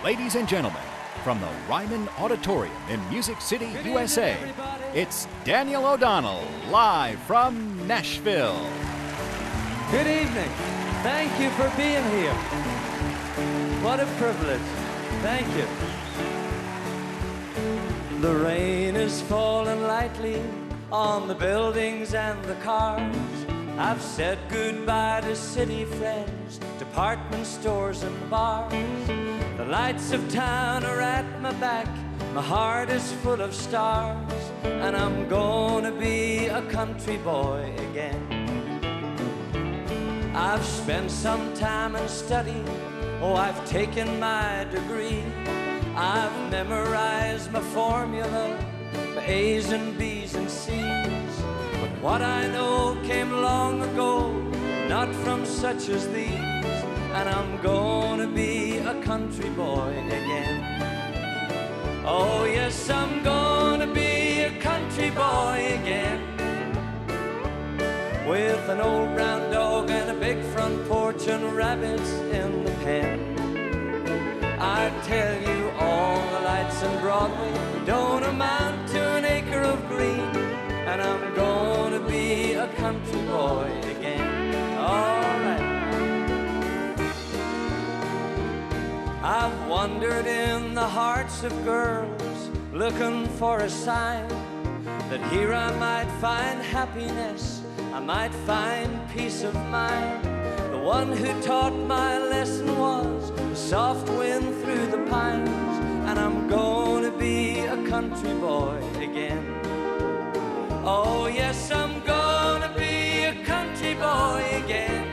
Ladies and gentlemen, from the Ryman Auditorium in Music City, USA, it's Daniel O Donnell, live from Nashville. Good evening. Thank you for being here. What a privilege. Thank you. The rain is falling lightly on the buildings and the cars. I've said goodbye to city friends, department stores and bars. The lights of town are at my back, my heart is full of stars, and I'm gonna be a country boy again. I've spent some time in study, oh, I've taken my degree. I've memorized my formula, my A's and B's and C's. But what I know came long ago, not from such as these. And I'm gonna be a country boy again. Oh yes, I'm gonna be a country boy again. With an old brown dog and a big front porch and rabbits in the pen. I tell you, all the lights in Broadway don't amount to an acre of green. And I'm gonna be a country boy again. All right. I've wandered in the hearts of girls, looking for a sign that here I might find happiness, I might find peace of mind. The one who taught my lesson was the soft wind through the pines. And I'm gonna be a country boy again. Oh yes, I'm gonna be a country boy again.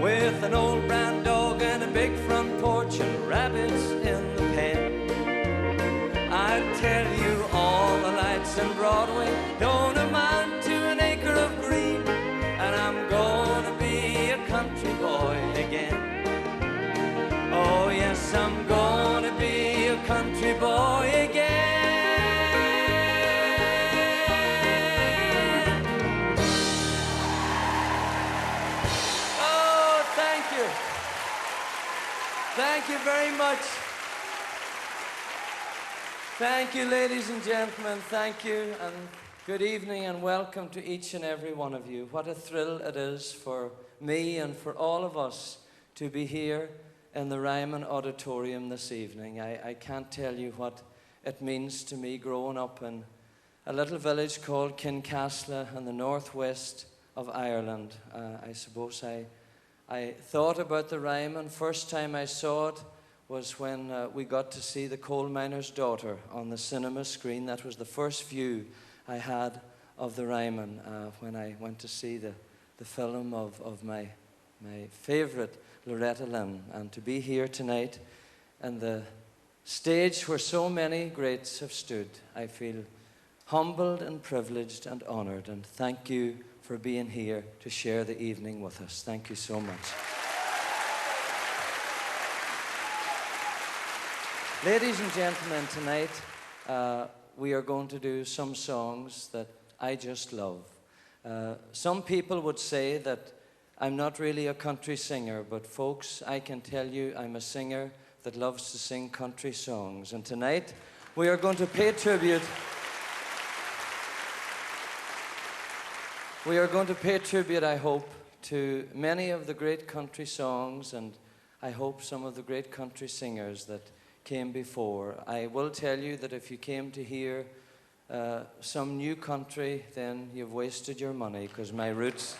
With an old brown dog and a big front porch and rabbits in the pen. I tell you, all the lights in Broadway don't amount to an acre of green. And I'm gonna be a country boy again. Oh yes, I'm gonna be a country boy again. Thank you very much. Thank you, ladies and gentlemen. Thank you, and good evening, and welcome to each and every one of you. What a thrill it is for me and for all of us to be here in the Ryman Auditorium this evening. I can't tell you what it means to me growing up in a little village called Kincasla in the northwest of Ireland. I suppose I thought about the Ryman. First time I saw it was when we got to see The Coal Miner's Daughter on the cinema screen. That was the first view I had of the Ryman when I went to see the film of my favourite Loretta Lynn. And to be here tonight and the stage where so many greats have stood, I feel humbled and privileged and honoured. And thank you for being here to share the evening with us. Thank you so much. Ladies and gentlemen, tonight we are going to do some songs that I just love. Some people would say that I'm not really a country singer, but folks, I can tell you I'm a singer that loves to sing country songs. And tonight we are going to pay tribute. We are going to pay tribute, I hope, to many of the great country songs, and I hope some of the great country singers that came before. I will tell you that if you came to hear some new country, then you've wasted your money, because my roots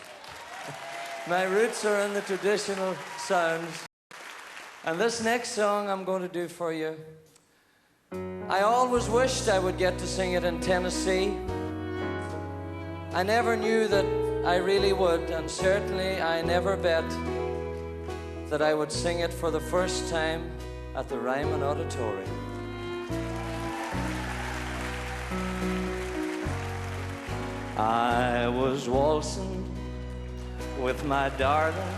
are in the traditional sounds. And this next song I'm going to do for you, I always wished I would get to sing it in Tennessee. I never knew that I really would, and certainly I never bet that I would sing it for the first time at the Ryman Auditorium. I was waltzing with my darling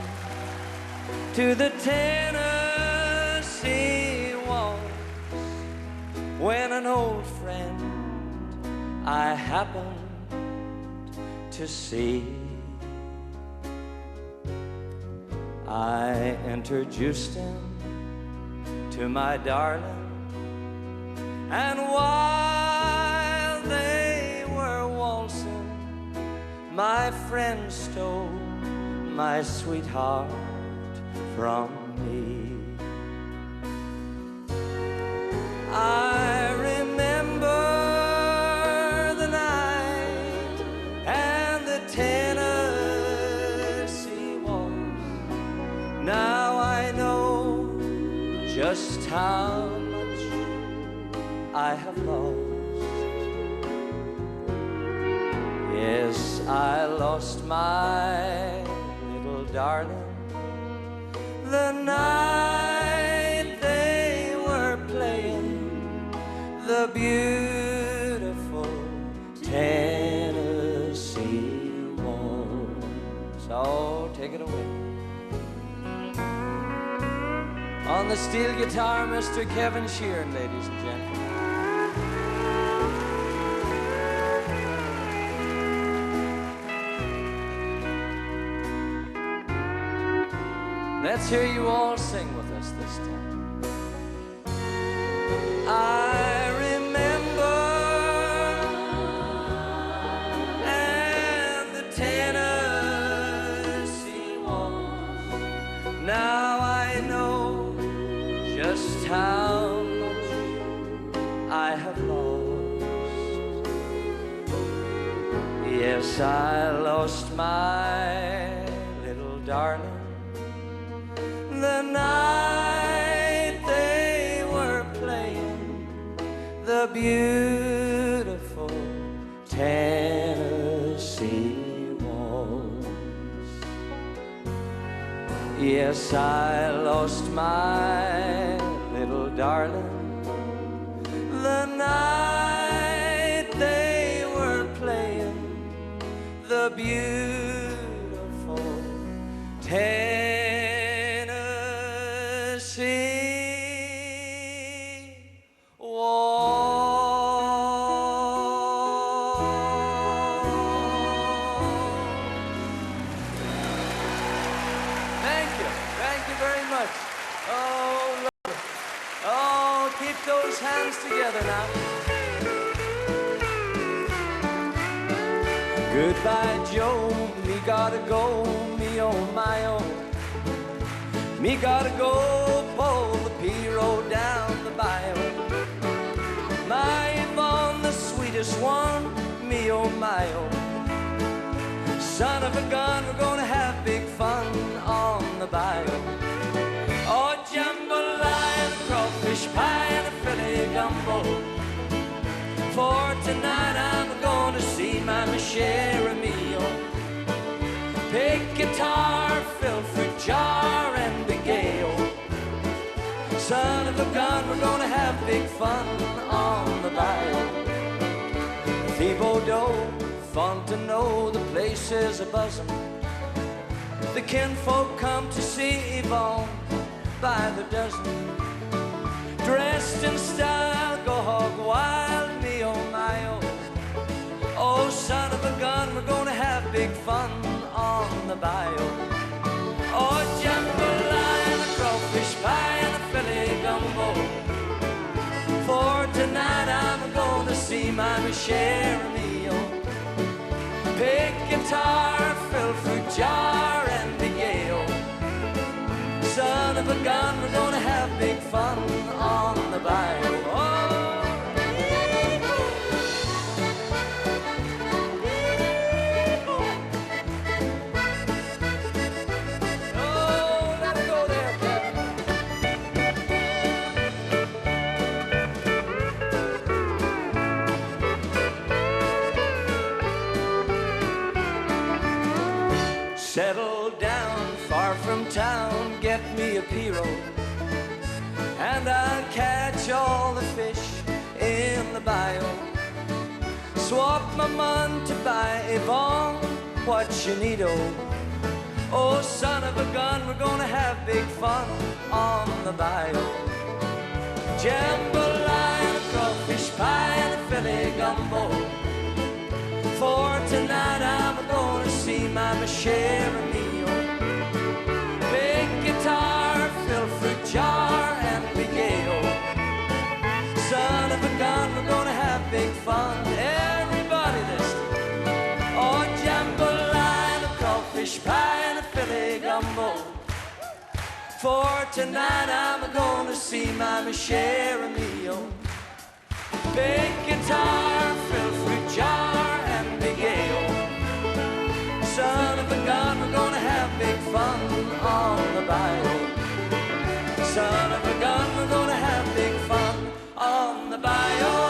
to the Tennessee waltz when an old friend I happened to see. I introduced him, and he to my darling. And while they were waltzing, my friend stole my sweetheart from me. I remember the night and the Tennessee waltz. Now I know just how much I have lost. Yes, I lost my little darling the night they were playing the beautiful Tennessee waltz. Oh, take it away. On the steel guitar, Mr. Kevin Sheeran, ladies and gentlemen. Let's hear you all sing with us this time. I remember and the Tennessee waltz. Now I know just how much I have lost. Yes, I lost my little darling the night they were playing the beautiful Tennessee waltz. Yes, I lost my little darling the night they were playing the beautiful Tennessee those hands together now. Goodbye, Joe, me gotta go, me oh my oh. Me gotta go pull the P-road down the bayou. My Yvonne, the sweetest one, me oh my oh. Son of a gun, we're gonna have big fun on the bayou. Oh, jambalaya, crawfish pie, and a Philly gumbo. For tonight I'm gonna see my Michelle meal. Pick guitar, fill fruit jar, and big gale. Son of a gun, we're gonna have big fun on the bayou. Thibodeau, Fontenot, the place is a-buzzin'. The kinfolk come to see Yvonne by the dozen. Dressed in style, go hog wild, me oh my oh. Oh, son of a gun, we're gonna have big fun on the bayou. Oh, jambalaya, and a crawfish pie, and a Philly gumbo. For tonight I'm gonna see my Michelle meal. Pick guitar, fill fruit jar, and big ale. Son of a gun, we're gonna have big fun on the bayou. Oh, let it go there, Kevin. Settle down far from town, get me a pirogue, and I'll catch all the fish in the bayou. Swap my mun to buy Yvonne what she need, oh. Oh, son of a gun, we're gonna have big fun on the bayou. Jambalaya, a crawfish pie, and a Philly gumbo. For tonight I'm gonna see my Michelle meal. Big guitar, fill fruit jar, and big ale. For tonight I'm gonna see Mama share of me own big guitar, fill fruit jar, and big ale. Son of a gun, we're gonna have big fun on the bayou. Son of a gun, we're gonna have big fun on the bayou.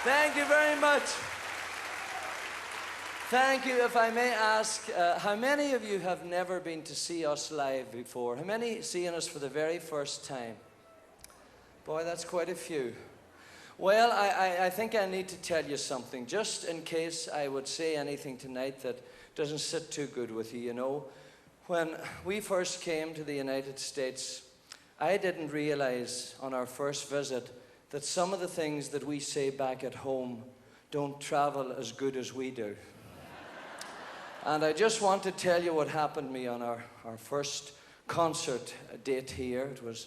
Thank you very much. Thank you. If I may ask, how many of you have never been to see us live before? How many seeing us for the very first time? Boy, that's quite a few. Well, I think I need to tell you something, just in case I would say anything tonight that doesn't sit too good with you, you know. When we first came to the United States, I didn't realize on our first visit that some of the things that we say back at home don't travel as good as we do. And I just want to tell you what happened to me on our first concert date here. It was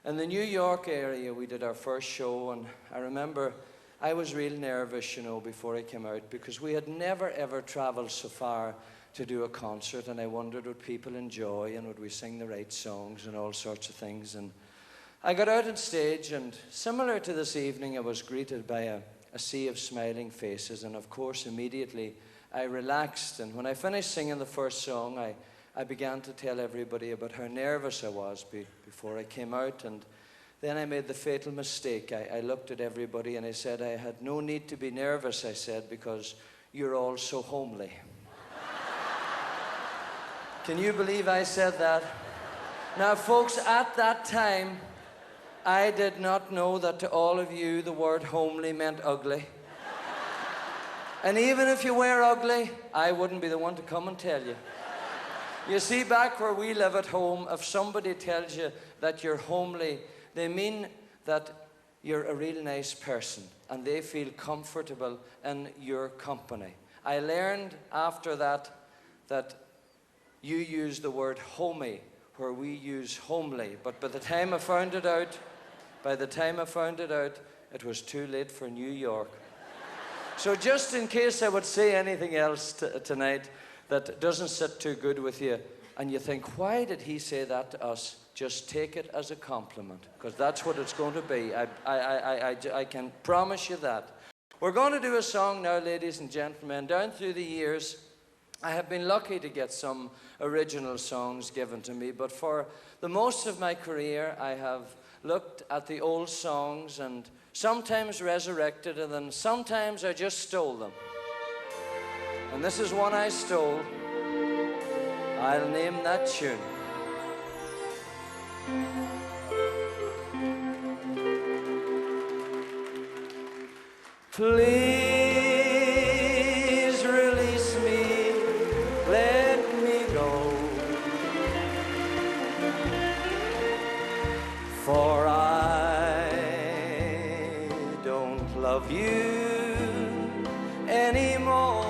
in the New York area. We did our first show, and I remember I was real nervous, you know, before I came out, because we had never ever traveled so far to do a concert, and I wondered would people enjoy and would we sing the right songs and all sorts of things. And I got out on stage, and similar to this evening, I was greeted by a sea of smiling faces, and of course immediately I relaxed. And when I finished singing the first song, I began to tell everybody about how nervous I was before I came out. And then I made the fatal mistake. I looked at everybody and I said, I had no need to be nervous, I said, because you're all so homely. Can you believe I said that? Now, folks, at that time, I did not know that to all of you the word homely meant ugly. And even if you were ugly, I wouldn't be the one to come and tell you. You see, back where we live at home, if somebody tells you that you're homely, they mean that you're a real nice person and they feel comfortable in your company. I learned after that you use the word homey where we use homely, but by the time I found it out, it was too late for New York. So just in case I would say anything else tonight that doesn't sit too good with you, and you think, why did he say that to us? Just take it as a compliment, because that's what it's going to be. I can promise you that. We're going to do a song now, ladies and gentlemen. Down through the years, I have been lucky to get some original songs given to me, but for the most of my career, I have looked at the old songs and sometimes resurrected them, and sometimes I just stole them. And this is one I stole. I'll name that tune. Please release me, let me go, for I don't love you anymore.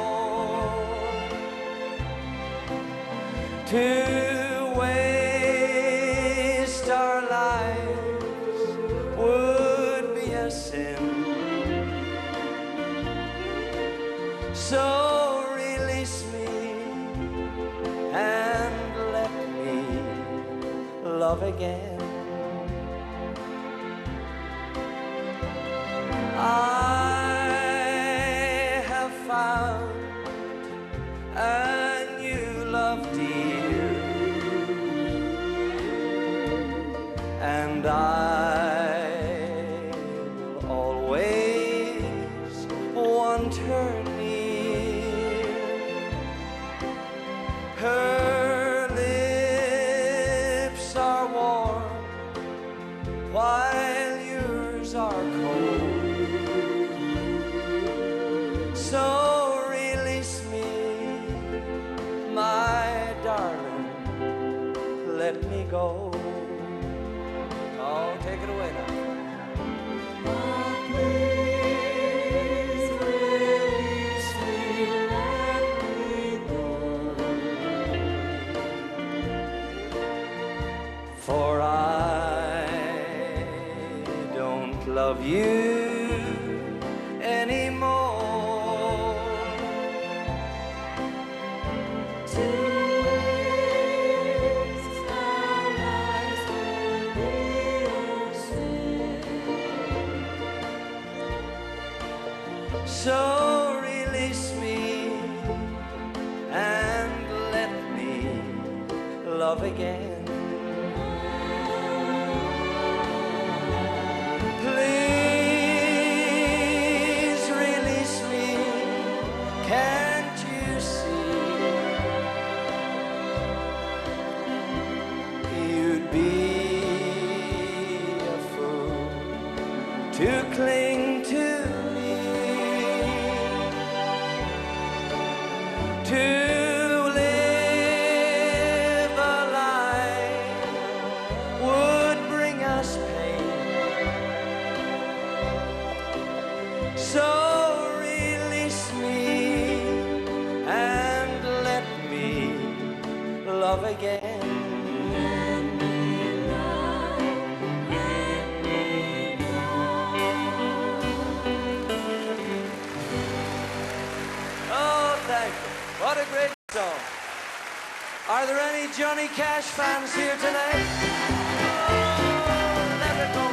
To waste our lives would be a sin. So release me and let me love again. I have found a new love, dear, and I will always want her near. Her lips are warm while yours are cold. So release me, my darling, let me go. Oh, take it away now. Please release me, let me go. For I don't love you So release me and let me love again. Please release me, can't you see? You'd be a fool to cling to me, to live a life would bring us pain. So release me and let me love again. Oh, thank you. What a great song. Are there any Johnny Cash fans here tonight? Oh, let it go.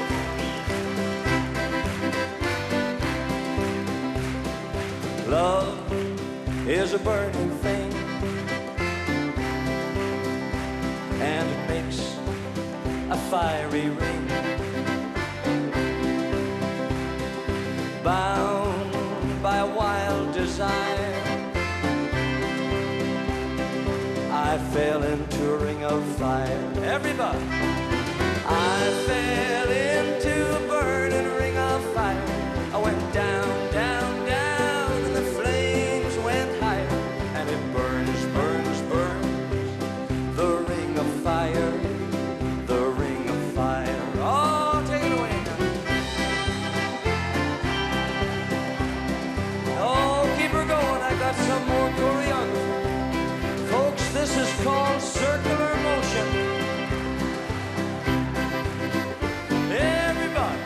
Love is a burning thing, and it makes a fiery ring, bound by a wild desire. I fell into a ring of fire. Everybody! I fell into a burning ring of fire. I went down, down, down, and the flames went higher. And it burns, burns, burns, the ring of fire, the ring of fire. Oh, take it away now. Oh, keep her going. I got some more choreography. Folks, this is called circular motion. Everybody.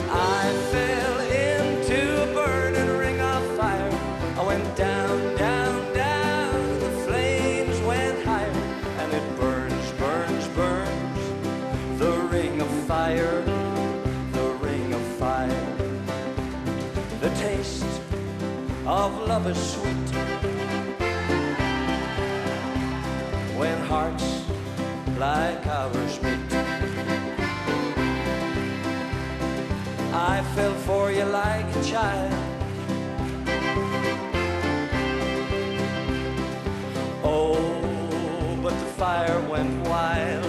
I fell into a burning ring of fire. I went down, down, down, the flames went higher. And it burns, burns, burns, the ring of fire, the ring of fire. The taste of love is sweet when hearts like ours meet. I fell for you like a child. Oh, but the fire went wild.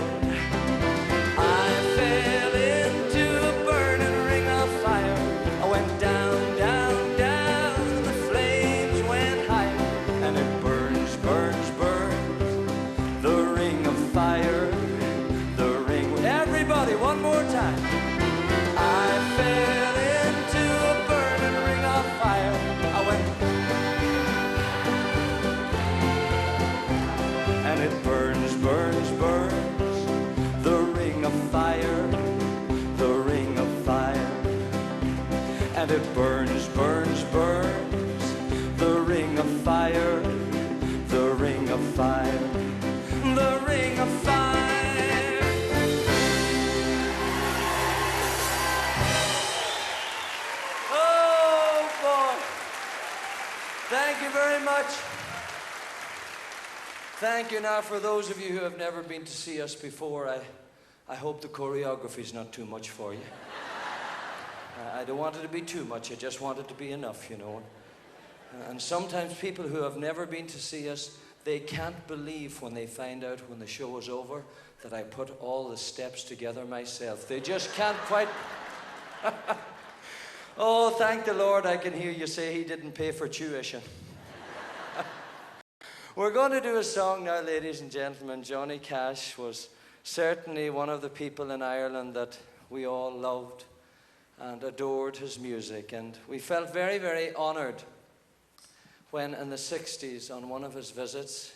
I fell into a burning ring of fire. I went down, down, down, the flames went higher. And it burns, burns, burns, the ring of fire, the ring. Everybody, one more time. I fell into a burning ring of fire. I went, and it burns, burns, burns, the ring of fire, the ring of fire. And it burns, burns, burns, the ring of fire, the ring of fire, the ring of fire. Oh boy. Thank you very much. Thank you. Now, for those of you who have never been to see us before, I hope the choreography is not too much for you. I don't want it to be too much, I just want it to be enough, you know. And sometimes people who have never been to see us, they can't believe when they find out when the show is over that I put all the steps together myself. They just can't quite... Oh, thank the Lord I can hear you say he didn't pay for tuition. We're going to do a song now, ladies and gentlemen. Johnny Cash was certainly one of the people in Ireland that we all loved and adored his music. And we felt very, very honored when in the 60s, on one of his visits,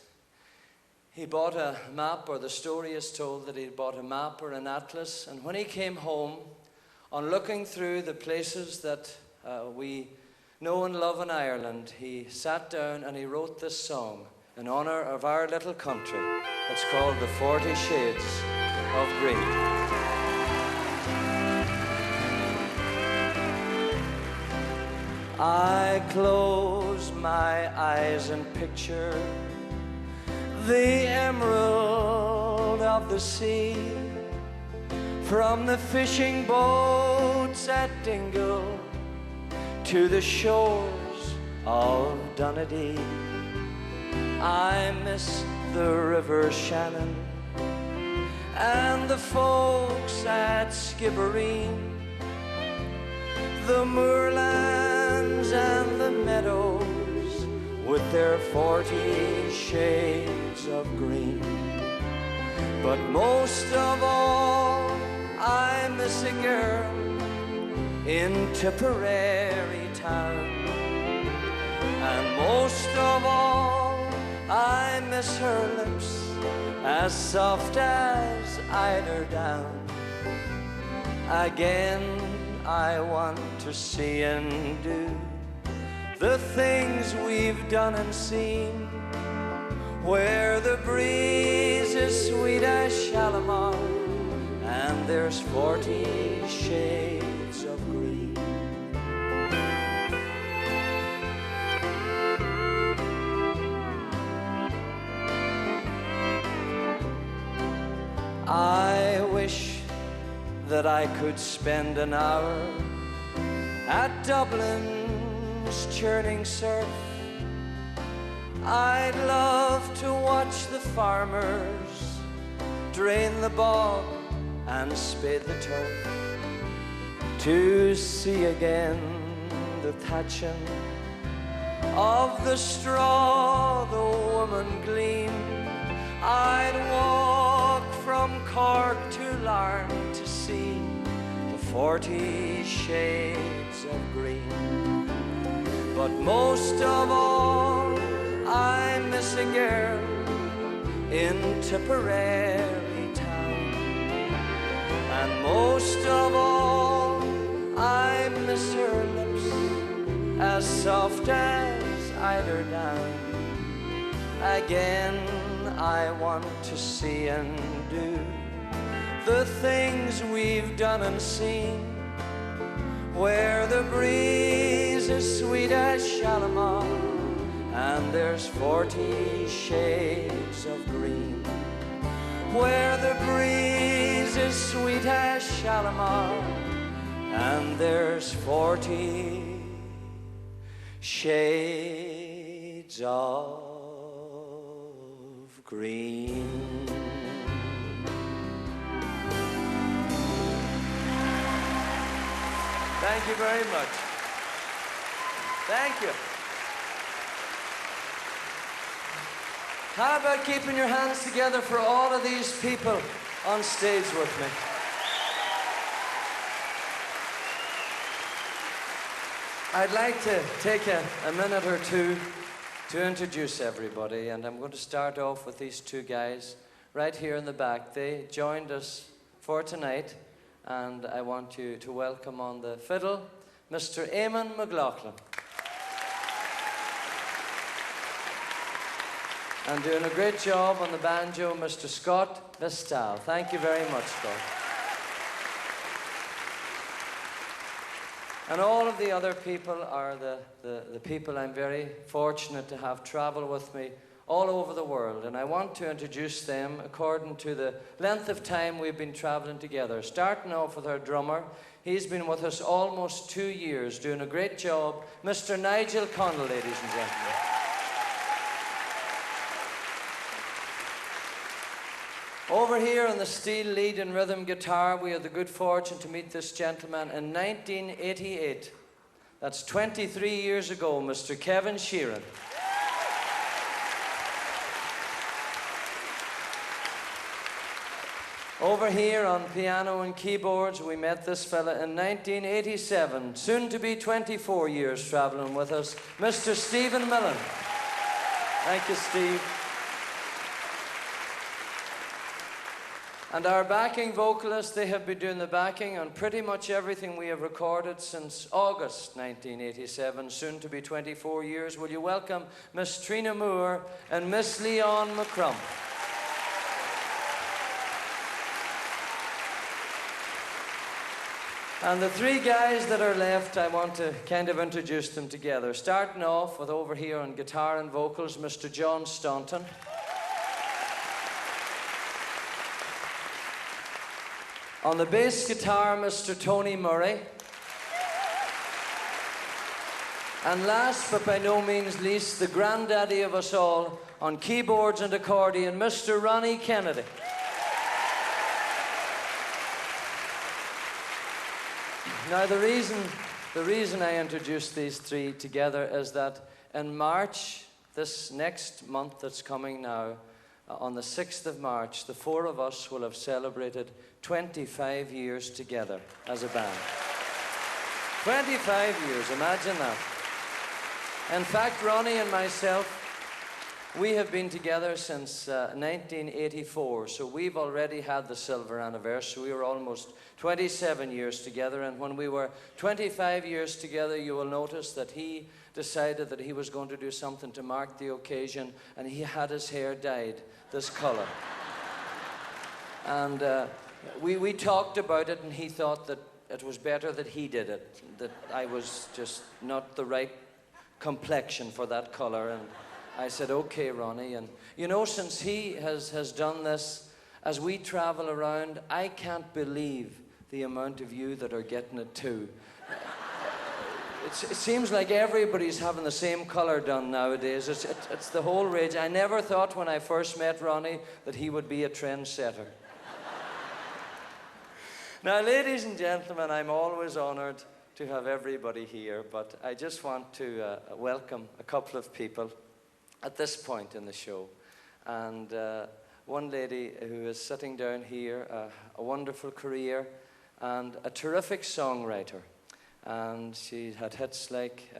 he bought a map, or the story is told that he bought a map or an atlas. And when he came home, on looking through the places that we know and love in Ireland, he sat down and he wrote this song in honor of our little country. It's called The 40 Shades of Green. I close my eyes and picture the emerald of the sea, from the fishing boats at Dingle to the shores of Donegal. I miss the River Shannon and the folks at Skibbereen, the moorlands and the meadows with their 40 shades of green. But most of all, I miss a girl in Tipperary town. And most of all, I miss her lips as soft as eider down. Again, I want to see and do the things we've done and seen, where the breeze is sweet as Shalimar and there's 40 shades of green. I wish that I could spend an hour at Dublin's churning surf. I'd love to watch the farmers drain the bog and spade the turf, to see again the thatching of the straw the woman gleaned. I'd walk from Cork to Larne to see the 40 shades of green. But most of all, I miss a girl in Tipperary town. And most of all, I miss her lips as soft as eider down. Again, I want to see and do the things we've done and seen, where the breeze is sweet as Shalimar and there's 40 shades of green, where the breeze is sweet as Shalimar and there's 40 shades of green. Thank you very much. Thank you. How about keeping your hands together for all of these people on stage with me? I'd like to take a minute or two to introduce everybody, and I'm going to start off with these two guys right here in the back. They joined us for tonight, and I want you to welcome on the fiddle, Mr. Eamon McLaughlin. And doing a great job on the banjo, Mr. Scott Vestal. Thank you very much, Scott. And all of the other people are the people I'm very fortunate to have travel with me all over the world. And I want to introduce them according to the length of time we've been traveling together. Starting off with our drummer. He's been with us almost 2 years, doing a great job. Mr. Nigel Connell, ladies and gentlemen. Over here on the steel lead and rhythm guitar, we had the good fortune to meet this gentleman in 1988. That's 23 years ago, Mr. Kevin Sheeran. Over here on piano and keyboards, we met this fella in 1987, soon to be 24 years traveling with us, Mr. Stephen Millen. Thank you, Steve. And our backing vocalists, they have been doing the backing on pretty much everything we have recorded since August 1987, soon to be 24 years. Will you welcome Miss Trina Moore and Miss Leon McCrum. And the three guys that are left, I want to kind of introduce them together. Starting off with over here on guitar and vocals, Mr. John Staunton. On the bass guitar, Mr. Tony Murray. And last but by no means least, the granddaddy of us all, on keyboards and accordion, Mr. Ronnie Kennedy. Now, the reason I introduced these three together is that in March, this next month that's coming now, on the 6th of March, the four of us will have celebrated 25 years together as a band. 25 years, imagine that. In fact, Ronnie and myself, we have been together since 1984, so we've already had the silver anniversary. We were almost 27 years together, and when we were 25 years together, you will notice that he decided that he was going to do something to mark the occasion, and he had his hair dyed this color. And we talked about it, and he thought that it was better that he did it, that I was just not the right complexion for that color. And I said, okay, Ronnie. And you know, since he has done this, as we travel around, I can't believe the amount of you that are getting it too. It seems like everybody's having the same color done nowadays. It's the whole rage. I never thought when I first met Ronnie that he would be a trendsetter. Now, ladies and gentlemen, I'm always honored to have everybody here, but I just want to welcome a couple of people at this point in the show. And one lady who is sitting down here, a wonderful career and a terrific songwriter. And she had hits like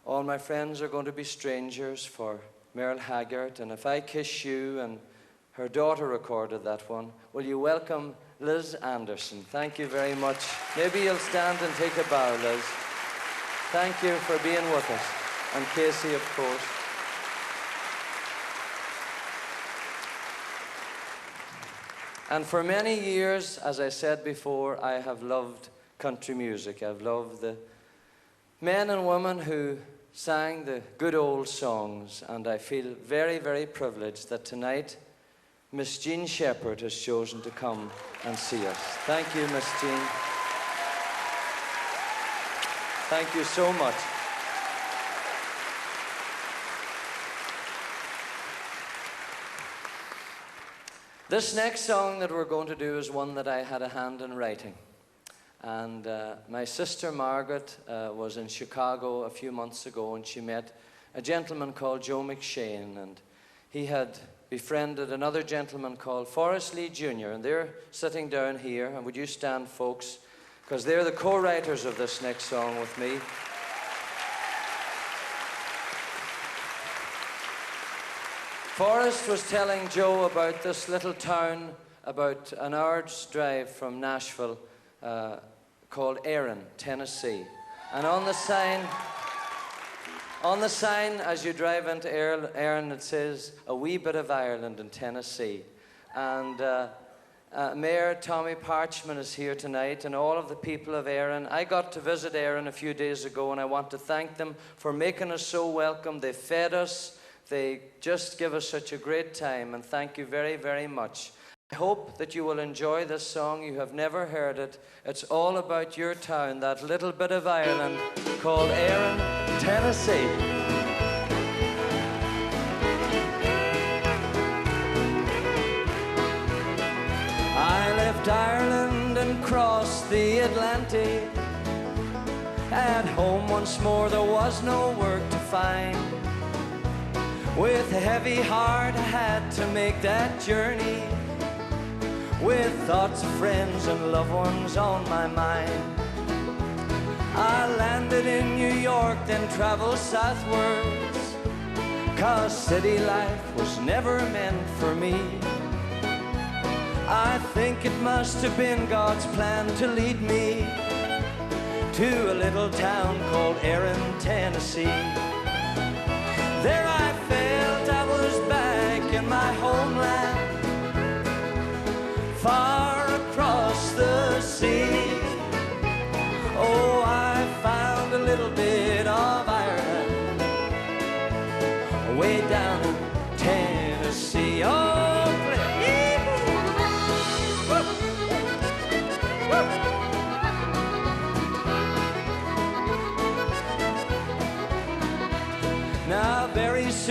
All My Friends Are Going to Be Strangers for Merle Haggard, and If I Kiss You, and her daughter recorded that one. Will you welcome Liz Anderson? Thank you very much. Maybe you'll stand and take a bow, Liz. Thank you for being with us. And Casey, of course. And for many years, as I said before, I have loved country music. I've loved the men and women who sang the good old songs, and I feel very, very privileged that tonight Miss Jean Shepherd has chosen to come and see us. Thank you, Miss Jean. Thank you so much. This next song that we're going to do is one that I had a hand in writing. And my sister Margaret was in Chicago a few months ago, and she met a gentleman called Joe McShane, and he had befriended another gentleman called Forrest Lee Jr., and they're sitting down here. And would you stand, folks, because they're the co-writers of this next song with me. Forrest was telling Joe about this little town about an hour's drive from Nashville called Erin, Tennessee. And on the sign as you drive into Erin, it says, a wee bit of Ireland in Tennessee. And Mayor Tommy Parchman is here tonight, and all of the people of Erin. I got to visit Erin a few days ago, and I want to thank them for making us so welcome. They fed us. They just give us such a great time, and thank you very, very much. I hope that you will enjoy this song. You have never heard it. It's all about your town, that little bit of Ireland called Erin, Tennessee. I left Ireland and crossed the Atlantic. At home once more there was no work to find. With a heavy heart I had to make that journey, with thoughts of friends and loved ones on my mind. I landed in New York, then traveled southwards, 'cause city life was never meant for me. I think it must have been God's plan to lead me to a little town called Erin, Tennessee. There I felt I was back in my homeland, far across the sea.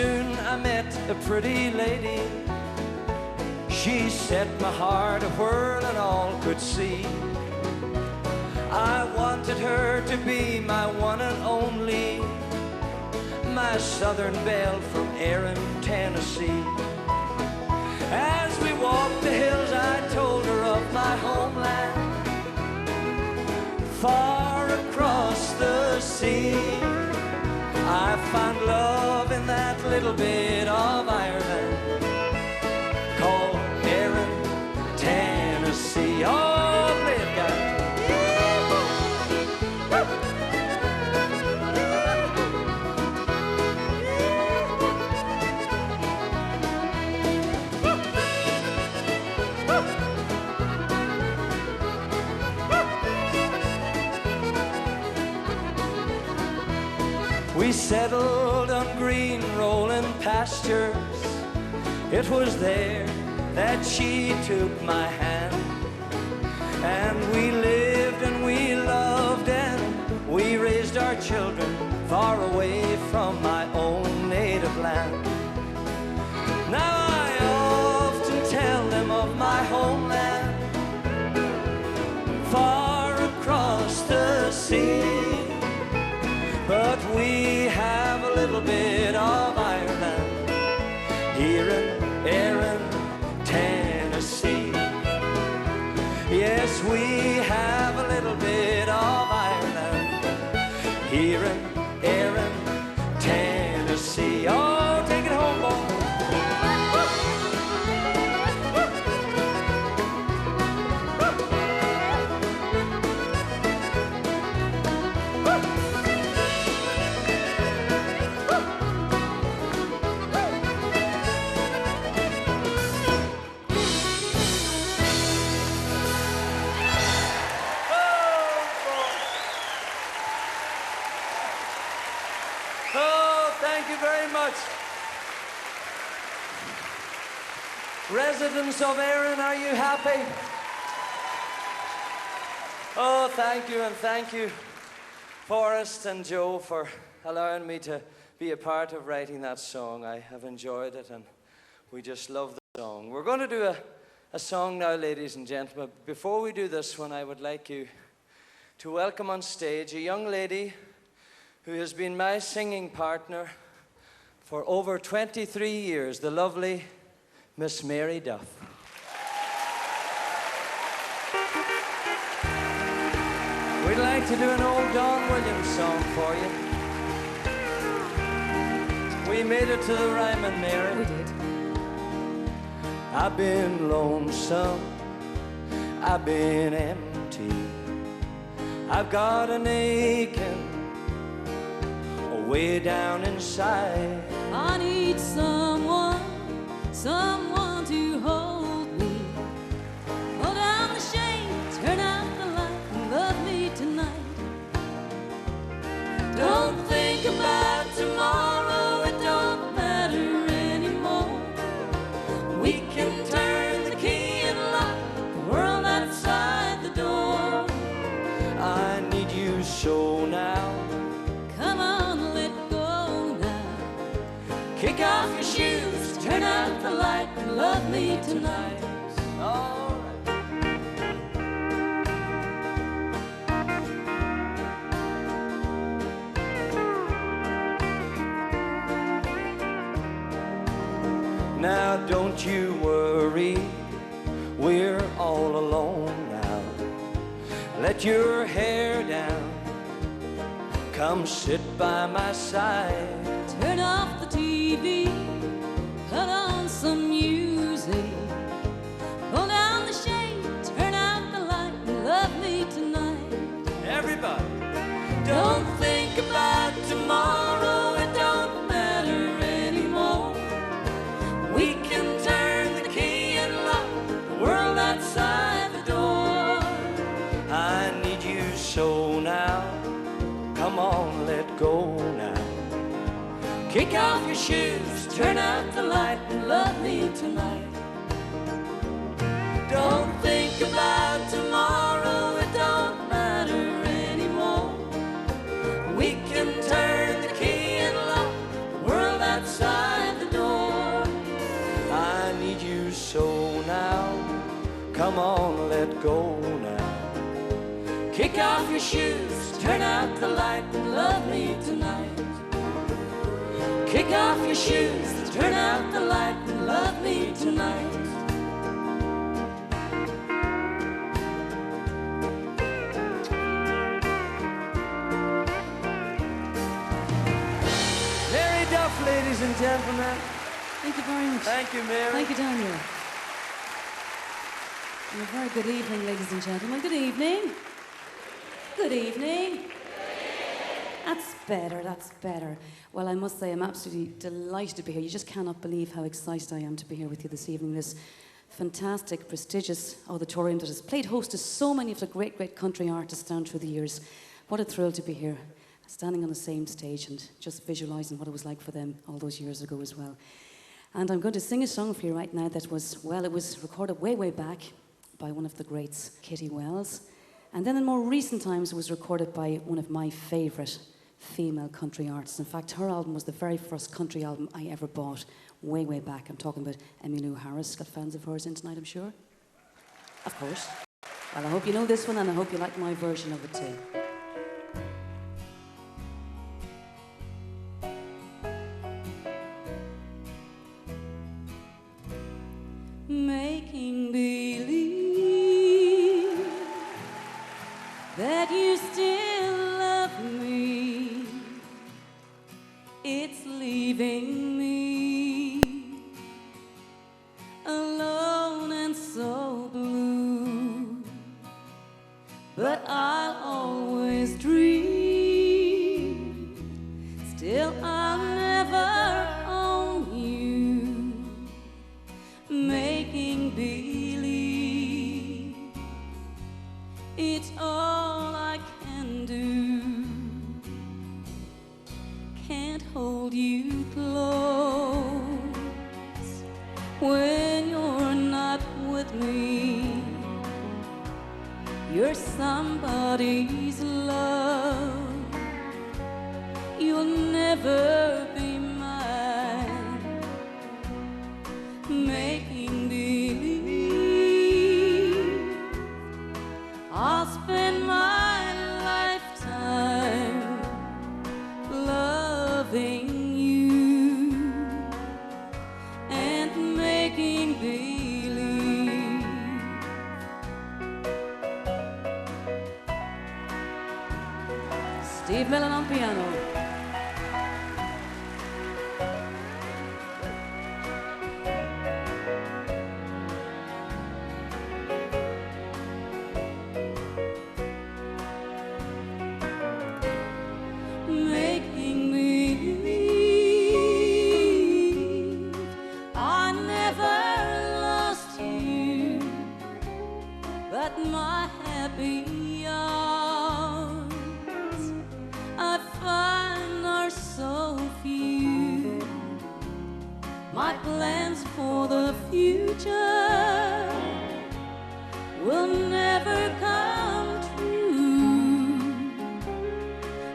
soon I met a pretty lady. She set my heart a-whirl and all could see. I wanted her to be my one and only, my southern belle from Erin, Tennessee. As we walked the hills, I told her of my homeland, far across the sea. I found love in that little bit of Ireland called Erin, Tennessee. Oh, play it, guys. We settled on green rolling pastures. It was there that she took my hand, and we lived and we loved and we raised our children far away from my own native land. Now I often tell them of my homeland, far across the sea. But we have a little bit of Ireland here in Erin, Tennessee. Yes, we have a little bit of Ireland here in Erin, Tennessee. Oh, take it home, boy. Residents of Erin, are you happy? Oh, thank you, and thank you, Forrest and Joe, for allowing me to be a part of writing that song. I have enjoyed it, and we just love the song. We're going to do a song now, ladies and gentlemen. Before we do this one, I would like you to welcome on stage a young lady who has been my singing partner for over 23 years, the lovely Miss Mary Duff. We'd like to do an old Don Williams song for you. We made it to the Ryman, Mary. We did. I've been lonesome, I've been empty, I've got an aching way down inside. I need someone to hold me. Pull down the shade, turn out the light, and love me tonight. Don't think about tomorrow, it don't matter anymore. We can turn the key and lock the world outside the door. I need you so now. Come on, let go now. Kick off your shoes, turn out the light, and love me tonight. All right. Now don't you worry, we're all alone now. Let your hair down, come sit by my side. Turn off the TV, put on some music. Pull down the shade, turn out the light, and love me tonight. Everybody. Don't think about tomorrow, it don't matter anymore. We can turn the key and lock the world outside the door. I need you so now. Come on, let go now. Kick off your shoes, turn out the light, and love me tonight. Don't think about tomorrow, it don't matter anymore. We can turn the key and lock the world outside off your shoes, turn out the light and love me tonight. Kick off your shoes, turn out the light and love me tonight. Ladies and gentlemen. Thank you very much. Thank you, Mary. Thank you, Daniel. And a very good evening, ladies and gentlemen. Good evening. Good evening. That's better, that's better. Well, I must say I'm absolutely delighted to be here. You just cannot believe how excited I am to be here with you this evening. This fantastic, prestigious auditorium that has played host to so many of the great, great country artists down through the years. What a thrill to be here, standing on the same stage and just visualising what it was like for them all those years ago as well. And I'm going to sing a song for you right now that was, well, it was recorded way, way back by one of the greats, Kitty Wells. And then in more recent times, it was recorded by one of my favourite female country artists. In fact, her album was the very first country album I ever bought, way, way back. I'm talking about Emmylou Harris. Got fans of hers in tonight, I'm sure? Of course. Well, I hope you know this one, and I hope you like my version of it too. Making believe that you still love me, it's leaving me alone and so blue. But I'll always dream, still I'll never own you. Making believe, it's all I can do. Can't hold you close when you're not with me. You're somebody's love, you'll never be mine. Making believe, I'll spend my lifetime loving you and making believe. Steve Mellon on piano. Making believe I never lost you, but my happy hours I find are so few. My plans for the future will never come true.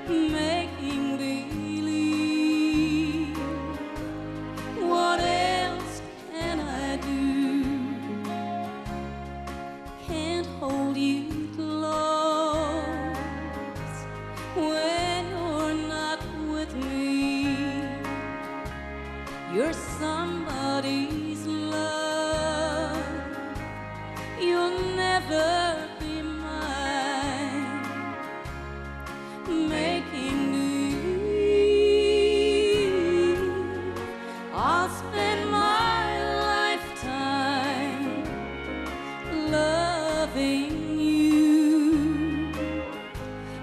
Making believe, what else can I do? Can't hold you close when you're not with me. You're somebody's love, you'll never be mine. Making believe, I'll spend my lifetime loving you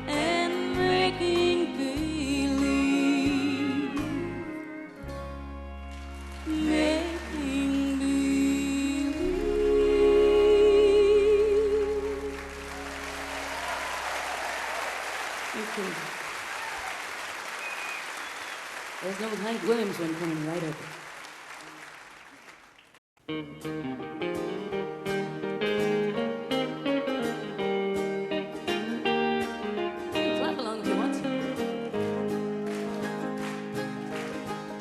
and making believe. Making believe. Thank you. There's no Hank Williams one coming right up. Clap along if you want to.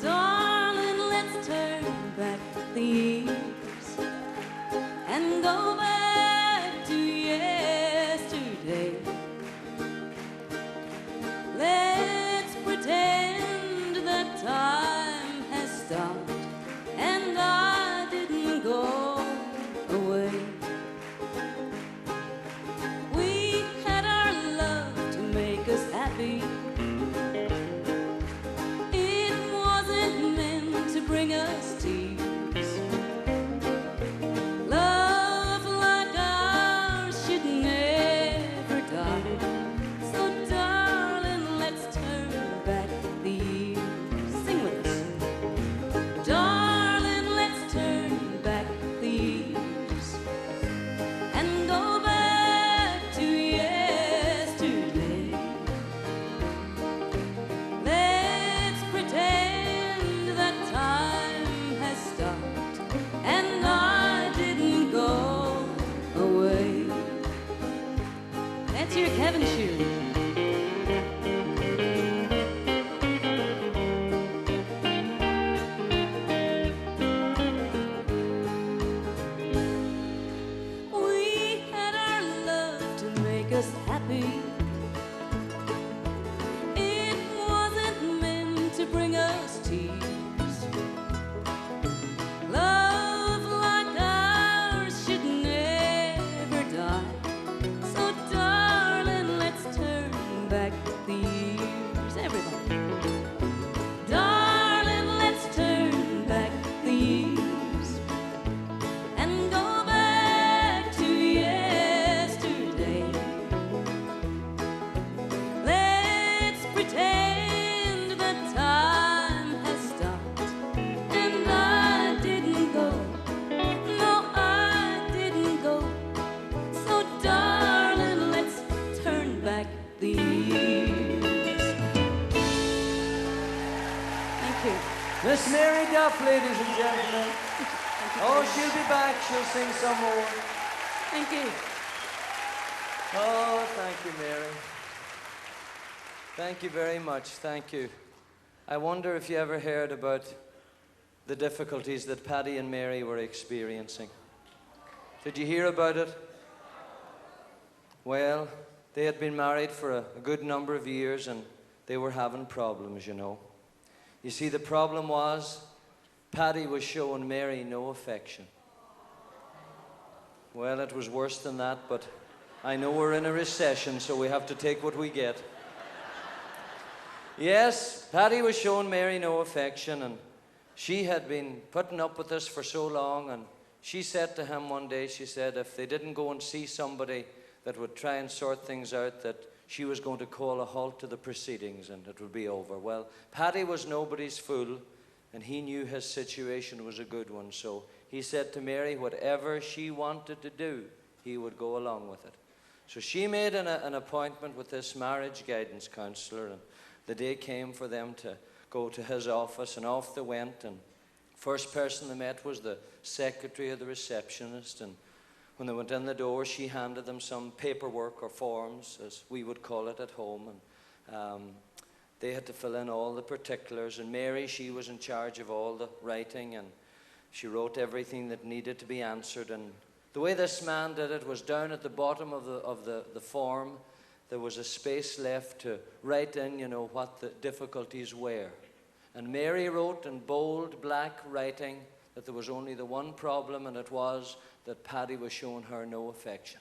Darling, let's turn back the years and go back to yesterday. to bring us tears. Love like ours should never die. So darling, let's turn back the years. Everybody. Darling, let's turn back the years and go back to yesterday. Let's pretend that time has stopped and I didn't go. No, I didn't go. So darling, let's turn back the years. Thank you. Miss Mary Duff, ladies and gentlemen. Oh, she'll be back. She'll sing some more. Thank you. Oh, thank you, Mary. Thank you very much. Thank you. I wonder if you ever heard about the difficulties that Paddy and Mary were experiencing. Did you hear about it? Well, they had been married for a good number of years and they were having problems, you know. You see, the problem was Paddy was showing Mary no affection. Well, it was worse than that, but I know we're in a recession, so we have to take what we get. Yes, Paddy was showing Mary no affection, and she had been putting up with this for so long, and she said to him one day, she said if they didn't go and see somebody that would try and sort things out, that she was going to call a halt to the proceedings and it would be over. Well, Paddy was nobody's fool, and he knew his situation was a good one, so he said to Mary whatever she wanted to do, he would go along with it. So she made an appointment with this marriage guidance counselor, and the day came for them to go to his office, and off they went, and first person they met was the secretary or the receptionist, and when they went in the door, she handed them some paperwork or forms, as we would call it at home, and they had to fill in all the particulars, and Mary, she was in charge of all the writing, and she wrote everything that needed to be answered. And the way this man did it was down at the bottom of the form, there was a space left to write in, you know, what the difficulties were. And Mary wrote in bold black writing that there was only the one problem, and it was that Paddy was showing her no affection.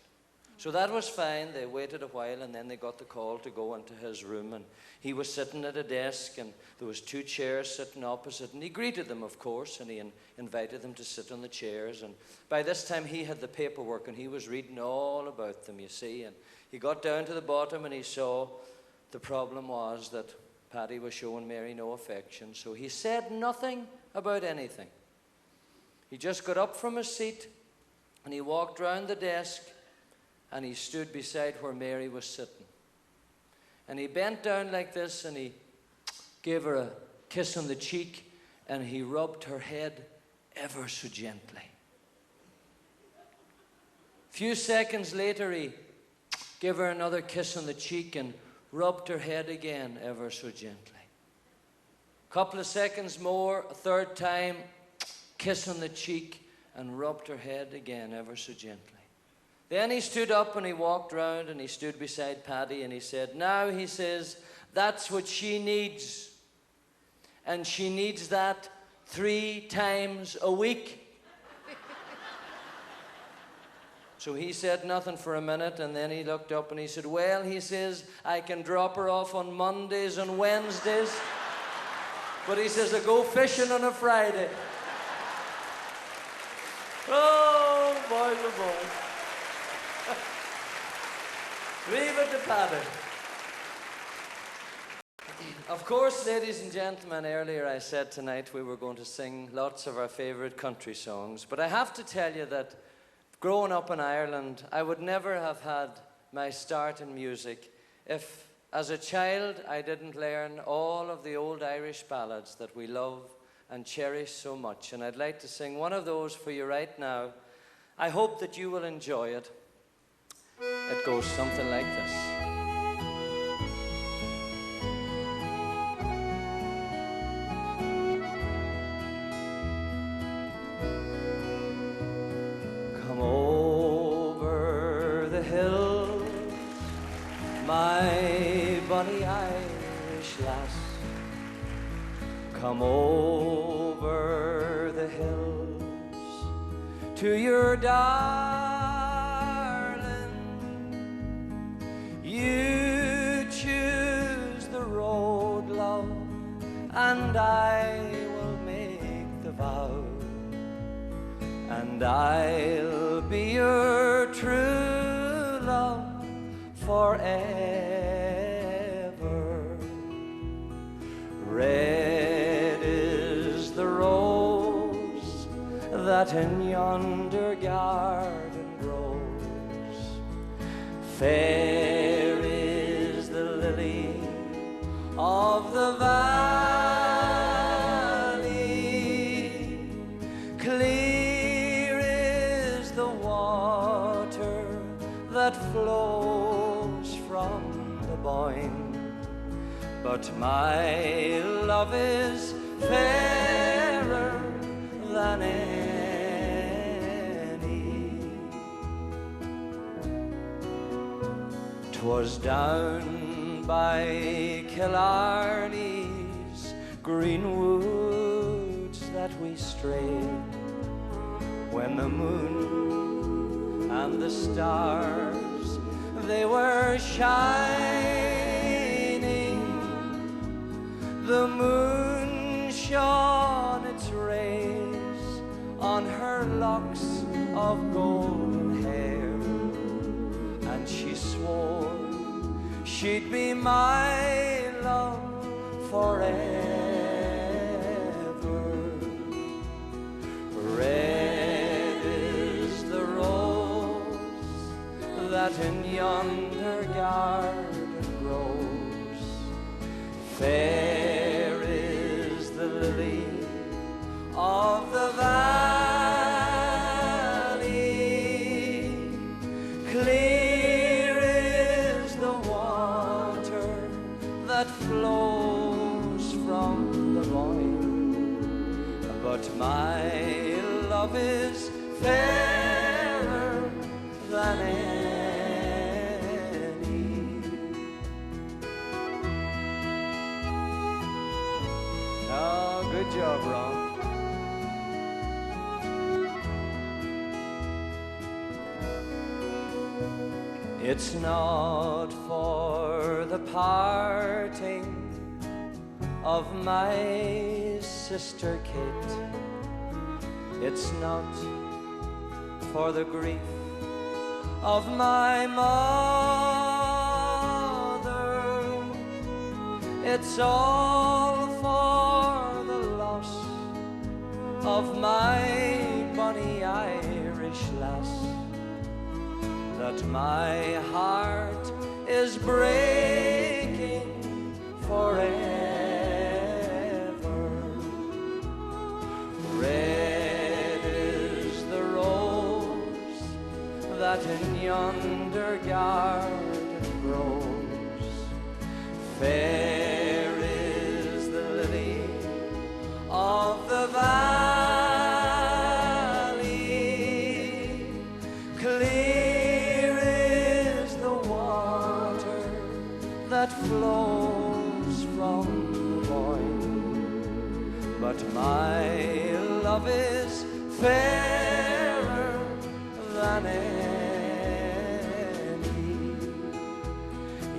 So that was fine. They waited a while, and then they got the call to go into his room, and he was sitting at a desk, and there was two chairs sitting opposite, and he greeted them, of course, and he invited them to sit on the chairs. And by this time he had the paperwork, and he was reading all about them, you see, and he got down to the bottom, and he saw the problem was that Paddy was showing Mary no affection. So he said nothing about anything. He just got up from his seat, and he walked round the desk, and he stood beside where Mary was sitting. And he bent down like this, and he gave her a kiss on the cheek, and he rubbed her head ever so gently. A few seconds later, he gave her another kiss on the cheek and rubbed her head again ever so gently. A couple of seconds more, a third time, kiss on the cheek and rubbed her head again ever so gently. Then he stood up and he walked round and he stood beside Paddy and he said, now, he says, that's what she needs. And she needs that 3 times a week. So he said nothing for a minute, and then he looked up and he said, well, he says, I can drop her off on Mondays and Wednesdays. But he says, I go fishing on a Friday. Oh, boys, oh, boys. Leave it to Paddy. Of course, ladies and gentlemen, earlier I said tonight we were going to sing lots of our favourite country songs, but I have to tell you that growing up in Ireland, I would never have had my start in music if, as a child, I didn't learn all of the old Irish ballads that we love and cherish so much. And I'd like to sing one of those for you right now. I hope that you will enjoy it. It goes something like this. Come over the hill, my bonny Irish lass. come over the hills to your darling. You choose the road, love, and I will make the vow, and I'll be your true love forever. Red is the rose that in yonder garden grows. Fair is the lily of the valley. Clear is the water that flows from the Boyne. But my love is fairer than any. 'Twas down by Killarney's green woods that we strayed, when the moon and the stars, they were shining. The moon shone its rays on her locks of golden hair, and she swore she'd be my love forever. Red is the rose that in yonder garden grows. Fair is the lily of the valley. Clear is the water that flows from the Boyne. But my love is fairer than any. Oh, good job, Ron. It's not for the parting of my sister Kate. It's not for the grief of my mother. It's all for the loss of my bonny Irish lass, that my heart is breaking forever. Red is the rose that in yonder garden grows. Fair is the lily of the valley. Clear is the water that flows from the Boyne. But my love is fairer than any.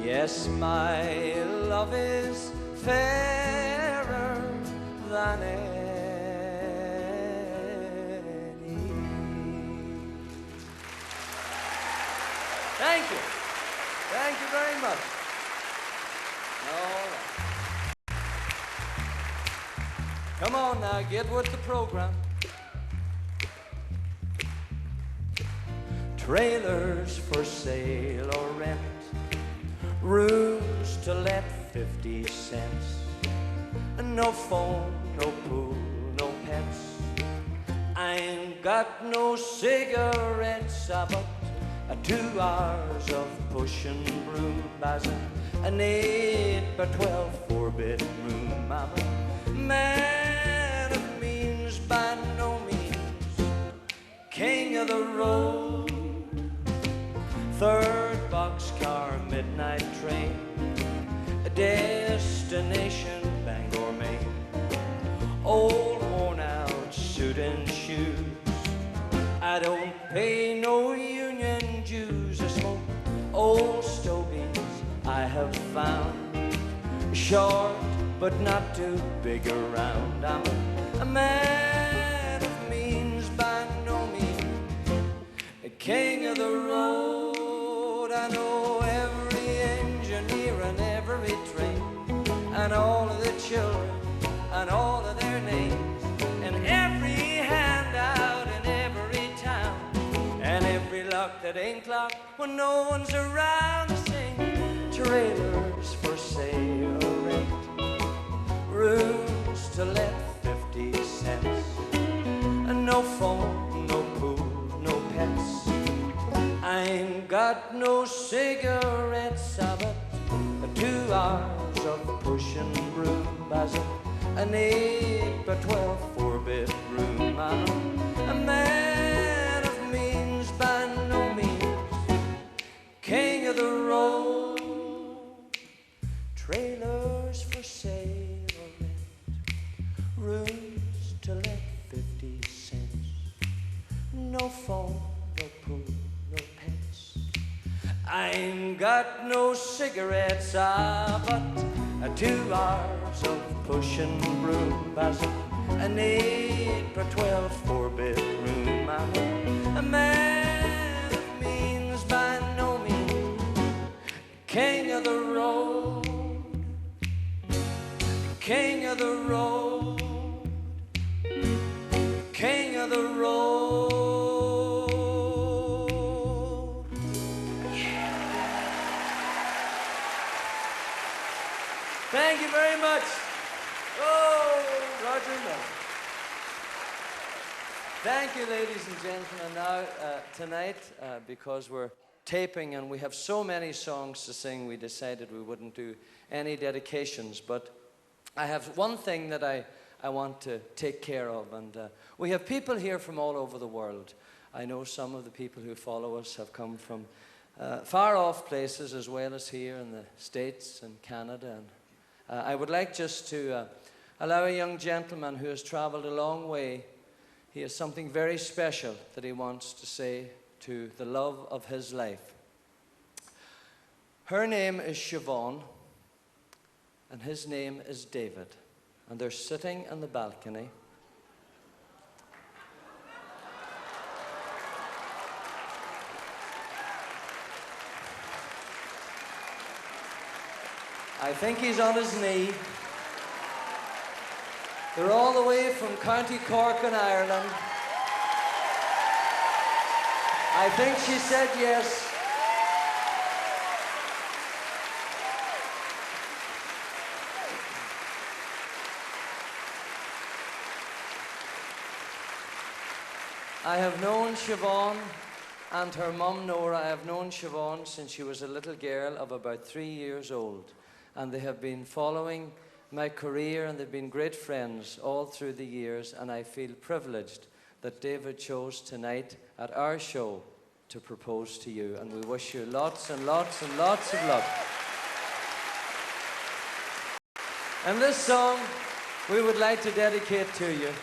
Yes, my love is fairer than any. Thank you. Thank you very much. All right. Come on now, get with the program. Trailers for sale or rent, rooms to let 50 cents. No phone, no pool, no pets. I ain't got no cigarettes, but 2 hours of pushing broom as an 8x12 4-bedroom. I'm a man of means by no means, king of the road. 3rd boxcar midnight train, destination Bangor, Maine. pay no union dues or smoke old stogies. I have found short but not too big around. I'm a man of means by no means, a king of the road. I know every engineer and every train, and all of the children and all of their names, and every handout in every town, and every lock that ain't locked when no one's around to sing. Trailers for sale or rent, rooms to let 50 cents, and no phone, no pool, no pets. I ain't got no cigarettes, but 2 hours of pushing broom as an 8 by 12 4-bedroom. I'm a man of means by no means, king of the road. Trailers for sale or rent, rooms to let 50 cents, no phone, no pool, no pets. I ain't got no cigarettes, but 2 hours of pushing broom as an 8 by 12 4-bedroom. I'm a man of means by no means, king of the road, king of the road, king of the road. Thank you very much. Oh, Roger Miller. Thank you, ladies and gentlemen. Now, tonight, because we're taping and we have so many songs to sing, we decided we wouldn't do any dedications. But I have one thing that I want to take care of. And we have people here from all over the world. I know some of the people who follow us have come from far off places, as well as here in the States and Canada. And I would like just to allow a young gentleman who has traveled a long way. He has something very special that he wants to say to the love of his life. Her name is Siobhan, and his name is David. And they're sitting on the balcony. I think he's on his knee. They're all the way from County Cork in Ireland. I think she said yes. I have known Siobhan and her mum Nora. I have known Siobhan since she was a little girl of about 3 years old. And they have been following my career, and they've been great friends all through the years. And I feel privileged that David chose tonight at our show to propose to you. And we wish you lots and lots and lots of luck. And this song we would like to dedicate to you.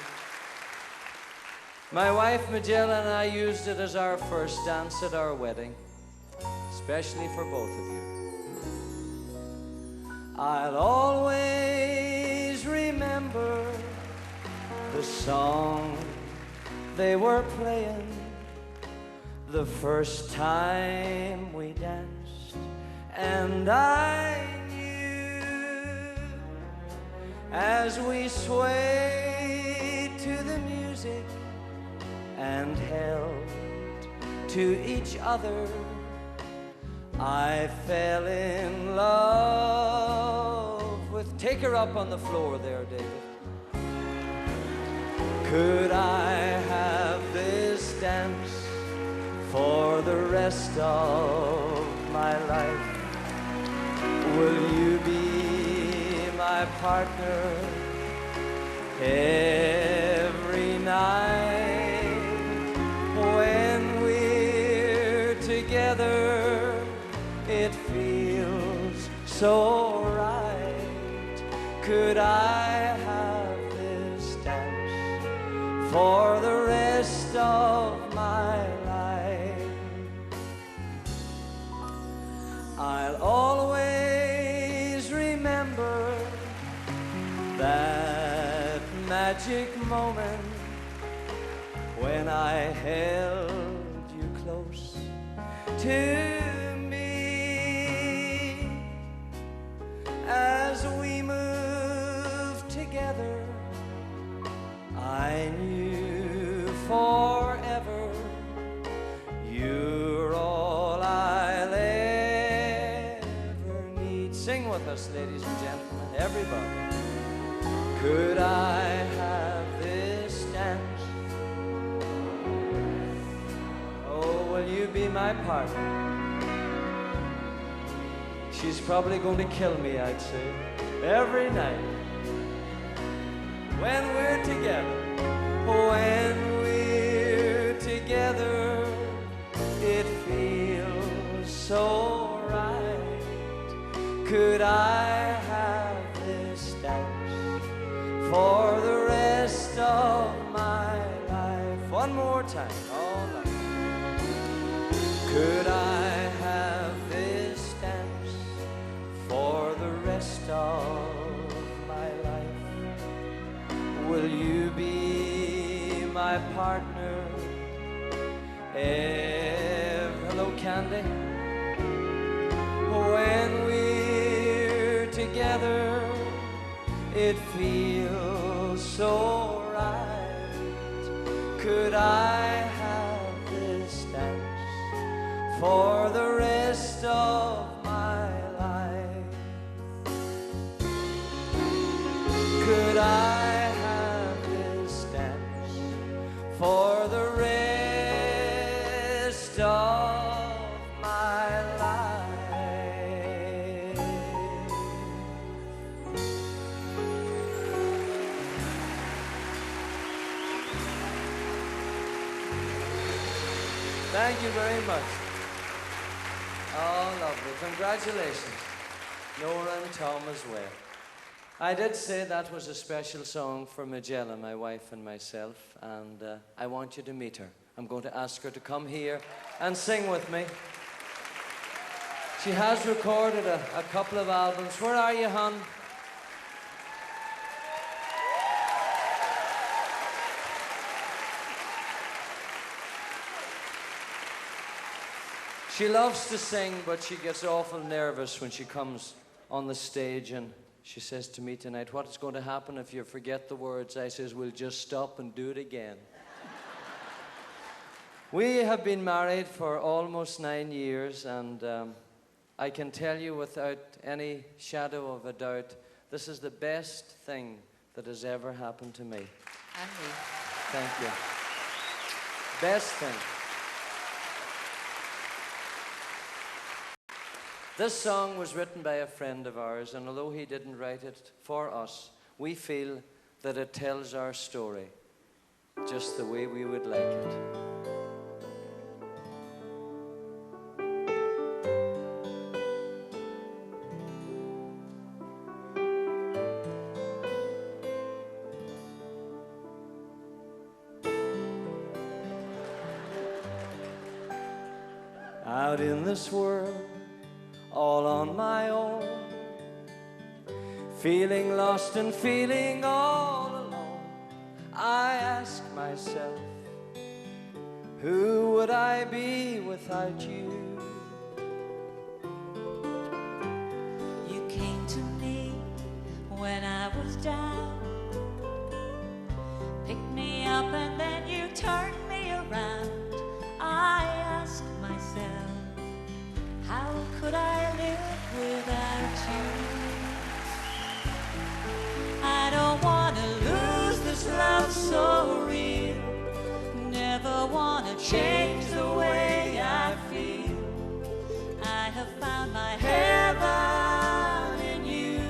My wife Magella and I used it as our first dance at our wedding, especially for both of you. I'll always remember the song they were playing the first time we danced, and I knew as we swayed to the music and held to each other, I fell in love with... Take her up on the floor there, David. Could I have this dance for the rest of my life? Will you be my partner every night when we're together? It feels so right. Could I have this dance for the rest of my life? that magic moment when I held you close to me. As we moved together, I knew forever you're all I'll ever need. Sing with us, ladies and gentlemen, everybody. Could I have this dance? Oh, will you be my partner? She's probably going to kill me, I'd say, every night. When we're together, when we're together, it feels so right. Could I have this dance for the rest of my life? One more time, all night. Could I have this dance for the rest of my life? Will you be my partner? Hello, Candy. When we're together, it feels so right. Could I have this dance for the rest of my life? Could I have this dance for the rest of my life? Thank you very much. Oh, lovely. Congratulations. Youre and Tom as well. I did say that was a special song for Magella, my wife and myself, and I want you to meet her. I'm going to ask her to come here and sing with me. She has recorded a couple of albums. Where are you, hon? She loves to sing, but she gets awful nervous when she comes on the stage, and she says to me tonight, what's going to happen if you forget the words? I says, we'll just stop and do it again. We have been married for almost 9 years, and I can tell you without any shadow of a doubt, this is the best thing that has ever happened to me. And me. Thank you. Best thing. This song was written by a friend of ours, and although he didn't write it for us, we feel that it tells our story just the way we would like it. Out in this world, all on my own, feeling lost and feeling all alone, I ask myself, who would I be without you? You came to me when I was down, picked me up and then you turned me around. I ask myself, how could I live without you? I don't want to lose this love so real, never want to change the way I feel. I have found my heaven in you,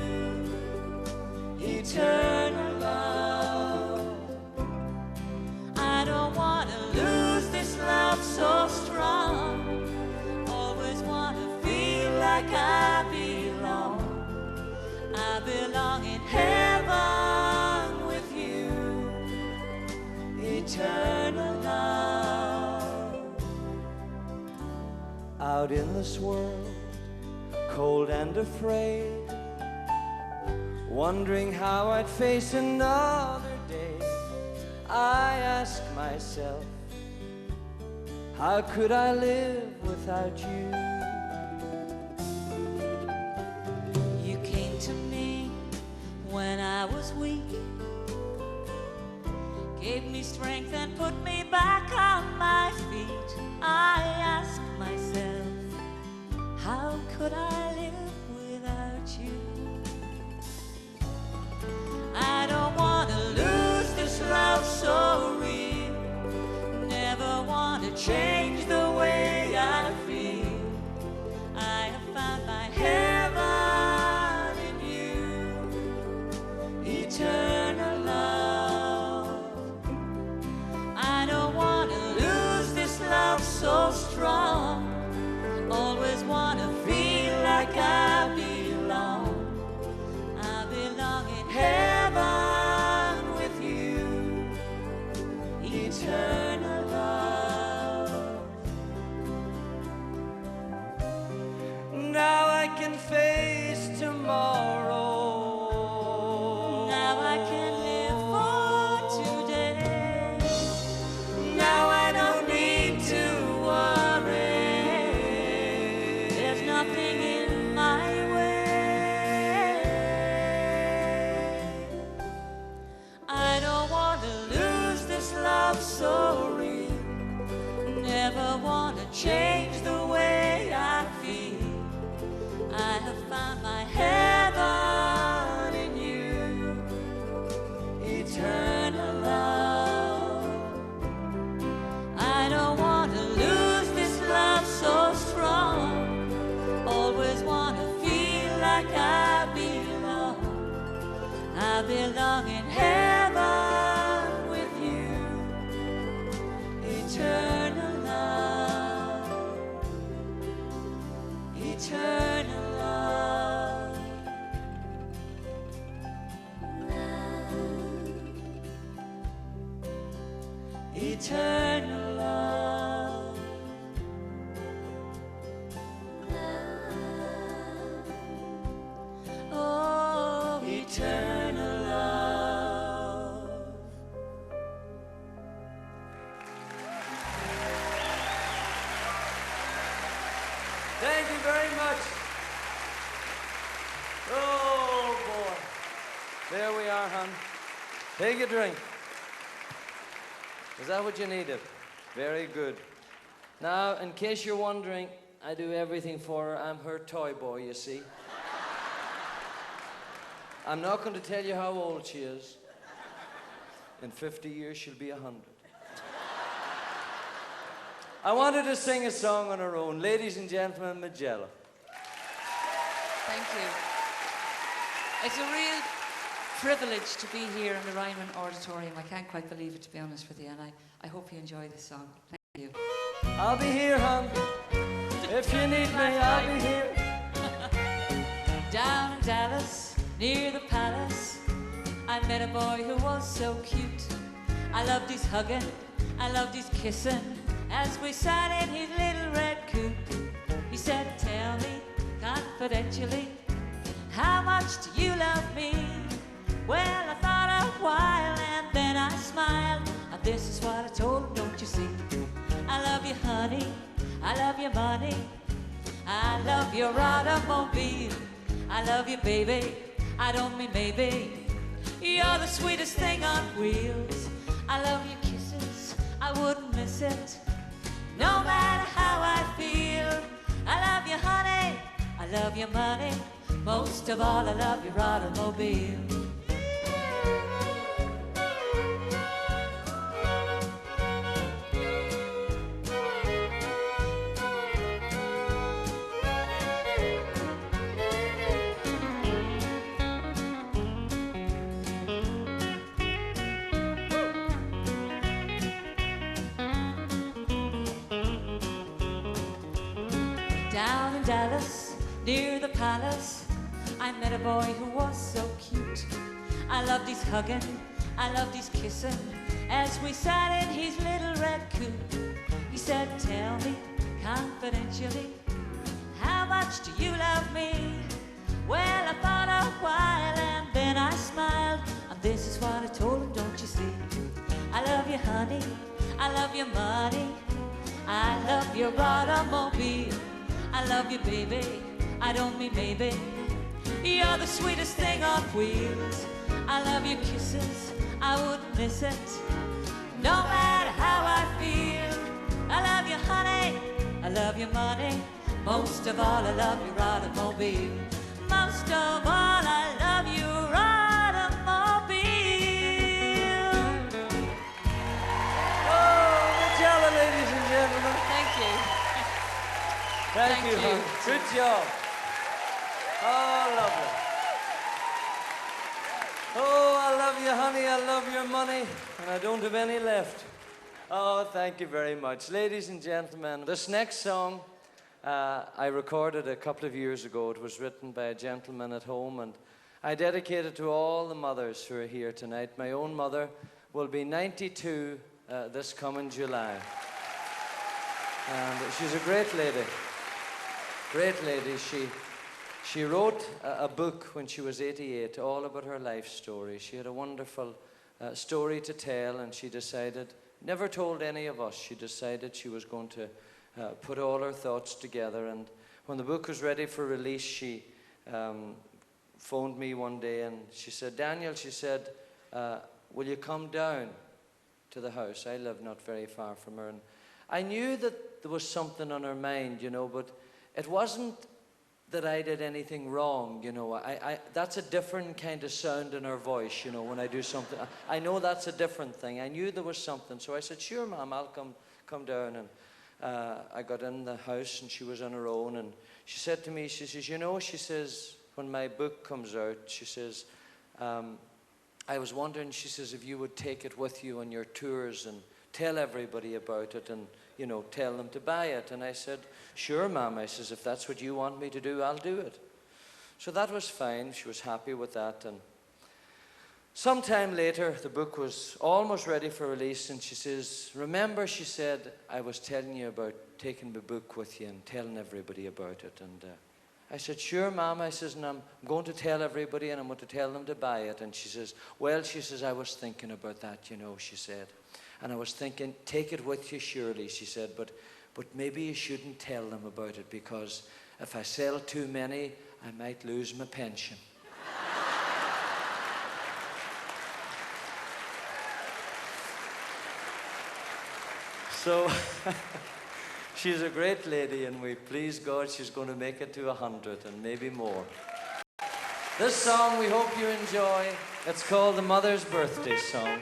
eternal love. I don't want to lose this love so strong, like I belong in heaven with you, eternal love. Out in this world, cold and afraid, wondering how I'd face another day. I ask myself, how could I live without you? You came to me when I was weak, gave me strength and put me back on my feet. I ask myself, how could I live without you? I don't want to lose this love so real, never want to change the way I feel. I have found my heaven in you, eternal love. I don't want to lose this love so strong, always want to feel like I belong. I belong in heaven with you, eternal love. Now I can face tomorrow. Now I can live for today. Now I don't need to worry. There's nothing in my way. I don't want to lose this love so real, never want to change the way I feel. I have found my heaven in you, eternal love. I don't want to lose this love so strong, always want to feel like I belong. I belong in heaven with you, eternal love, eternal love, eternal love, oh, eternal love. Thank you very much. Oh, boy. There we are, hon. Take a drink. Is that what you needed? Very good. Now, in case you're wondering, I do everything for her. I'm her toy boy, you see. I'm not going to tell you how old she is. In 50 years, she'll be 100. I wanted to sing a song on her own. Ladies and gentlemen, Magella. Thank you. It's a real privilege to be here in the Ryman Auditorium. I can't quite believe it, to be honest with you, and I hope you enjoy this song. Thank you. I'll be here, hon. If you need me, I'll be here. Down in Dallas, near the palace, I met a boy who was so cute. I loved his hugging, I loved his kissing, as we sat in his little red coupe. He said, tell me confidentially, how much do you love me? Well, I thought a while and then I smiled, and this is what I told him, don't you see? I love you, honey, I love your money, I love your automobile, I love you, baby, I don't mean maybe. You're the sweetest thing on wheels. I love your kisses, I wouldn't miss it, no matter how I feel. I love you, honey, I love your money, most of all I love your automobile. Down in Dallas, near the palace, I met a boy who was so cute. I loved his hugging, I loved his kissing, as we sat in his little red coupe. He said, tell me confidentially, how much do you love me? Well, I thought a while and then honey, I love your money, I love your automobile, I love you, baby, I don't mean maybe. You're the sweetest thing on wheels. I love your kisses, I wouldn't miss it, no matter how I feel. I love you, honey, I love your money, most of all I love your automobile. Most of all I love your automobile. Oh, good job, ladies and gentlemen. Thank you. Thank you, Thank you. hon. Good job. Oh, lovely. Oh, I love you, honey. I love your money. And I don't have any left. Oh, thank you very much. Ladies and gentlemen, this next song I recorded a couple of years ago. It was written by a gentleman at home, and I dedicate it to all the mothers who are here tonight. My own mother will be 92 this coming July. And she's a great lady. Great lady. She wrote a book when she was 88, all about her life story. She had a wonderful story to tell, and she decided, never told any of us, she decided she was going to put all her thoughts together. And when the book was ready for release, she phoned me one day and she said, Daniel, she said, will you come down to the house? I live not very far from her. And I knew that there was something on her mind, you know, but it wasn't that I did anything wrong, you know. That's a different kind of sound in her voice, you know, when I do something. I know that's a different thing. I knew there was something. So I said, sure, Mom, I'll come down. And I got in the house and she was on her own. And she said to me, she says, you know, she says, when my book comes out, she says, I was wondering, she says, if you would take it with you on your tours and tell everybody about it and, you know, tell them to buy it. And I said, sure, Mom. I says, if that's what you want me to do, I'll do it. So that was fine. She was happy with that. And sometime later, the book was almost ready for release, and she says, remember, she said, I was telling you about taking the book with you and telling everybody about it. And I said, sure, Mom. I says, and I'm going to tell everybody, and I'm going to tell them to buy it. And she says, well, she says, I was thinking about that, you know, she said. And I was thinking, take it with you, surely, she said, but maybe you shouldn't tell them about it, because if I sell too many, I might lose my pension. So she's a great lady, and we please God she's going to make it to 100 and maybe more. This song we hope you enjoy. It's called the Mother's Birthday Song.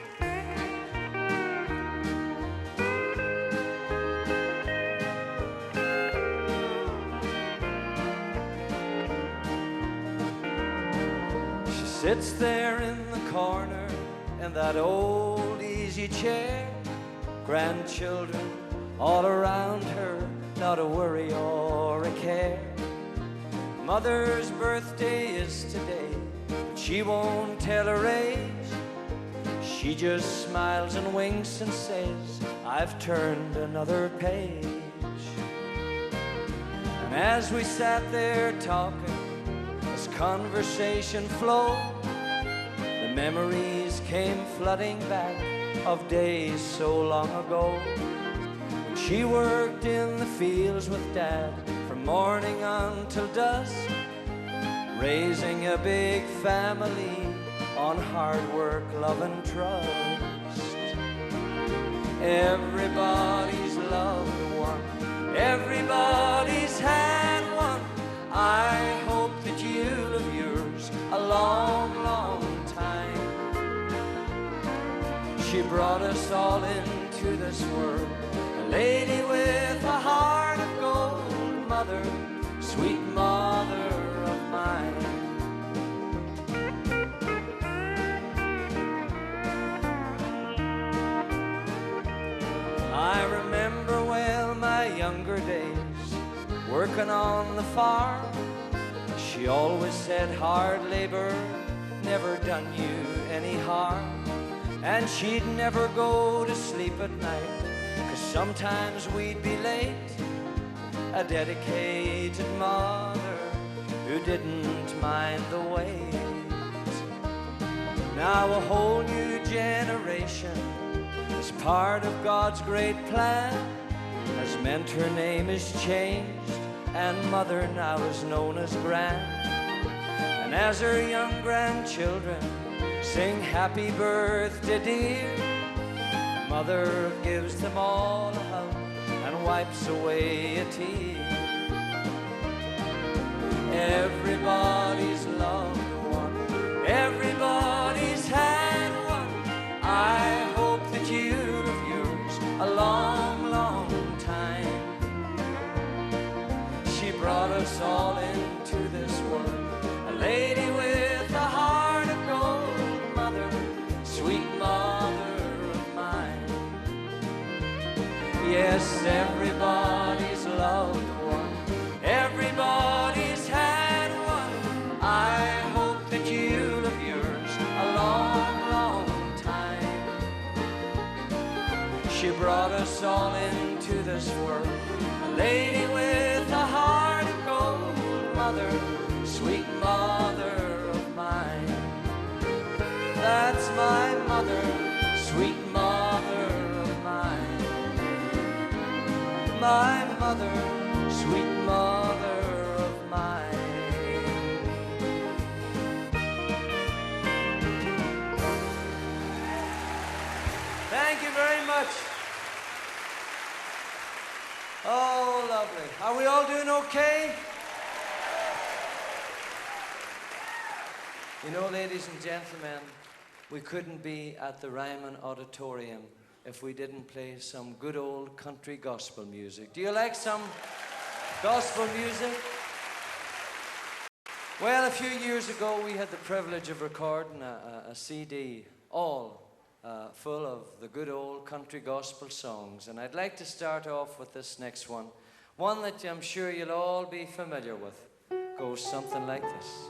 She sits there in the corner in that old easy chair. Grandchildren all around her, not a worry or a care. Mother's birthday is today, but she won't tell her age. She just smiles and winks and says, I've turned another page. And as we sat there talking, as conversation flowed, the memories came flooding back of days so long ago. When she worked in the fields with Dad from morning until dusk, raising a big family on hard work, love and trust. Everybody's loved one, everybody's had one. I hope that you'll have yours a long, long time. She brought us all into this world, a lady with a heart of gold, mother, sweet mother of mine. I remember well my younger days, working on the farm. She always said hard labor never done you any harm. And she'd never go to sleep at night, 'cause sometimes we'd be late. A dedicated mother who didn't mind the wait. Now a whole new generation is part of God's great plan has meant her name is changed, and mother now is known as Gran. And as her young grandchildren sing happy birthday dear, mother gives them all a hug and wipes away a tear. Everybody's loved one, everybody's had one. I hope that you have yours a long, long time. She brought us all into this world, a lady with a heart of gold, mother, sweet mother of mine. Yes, everybody's loved one, everybody's had one. I hope that you'll have yours a long, long time. She brought us all into this world, a lady with a heart of gold, mother, sweet mother of mine. That's my mother, sweet mother of mine. My mother, sweet mother of mine. Thank you very much. Oh, lovely. Are we all doing okay? You know, ladies and gentlemen, we couldn't be at the Ryman Auditorium if we didn't play some good old country gospel music. Do you like some gospel music? Well, a few years ago, we had the privilege of recording a CD, all full of the good old country gospel songs. And I'd like to start off with this next one that I'm sure you'll all be familiar with. Goes something like this.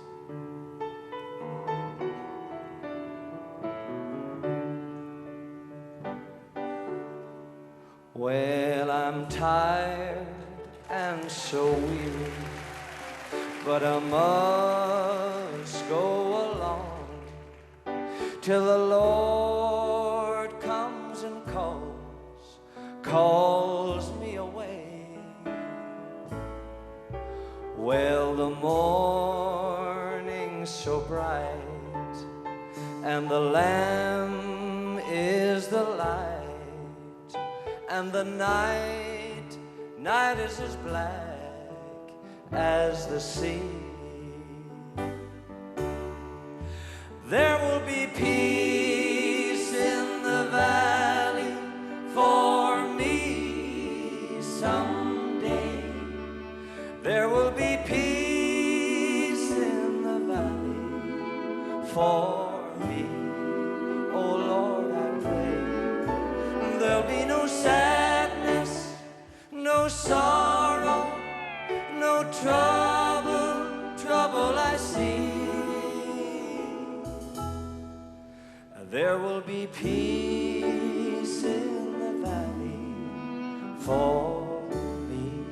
Well, I'm tired and so weary, but I must go along till the Lord comes and calls me away. Well, the morning's so bright, and the Lamb is the light, and the night is as black as the sea. There will be peace in the valley for me someday. There will be peace in the valley for me. Oh Lord, I pray there'll be no sadness, no sorrow, no trouble I see. There will be peace in the valley for me.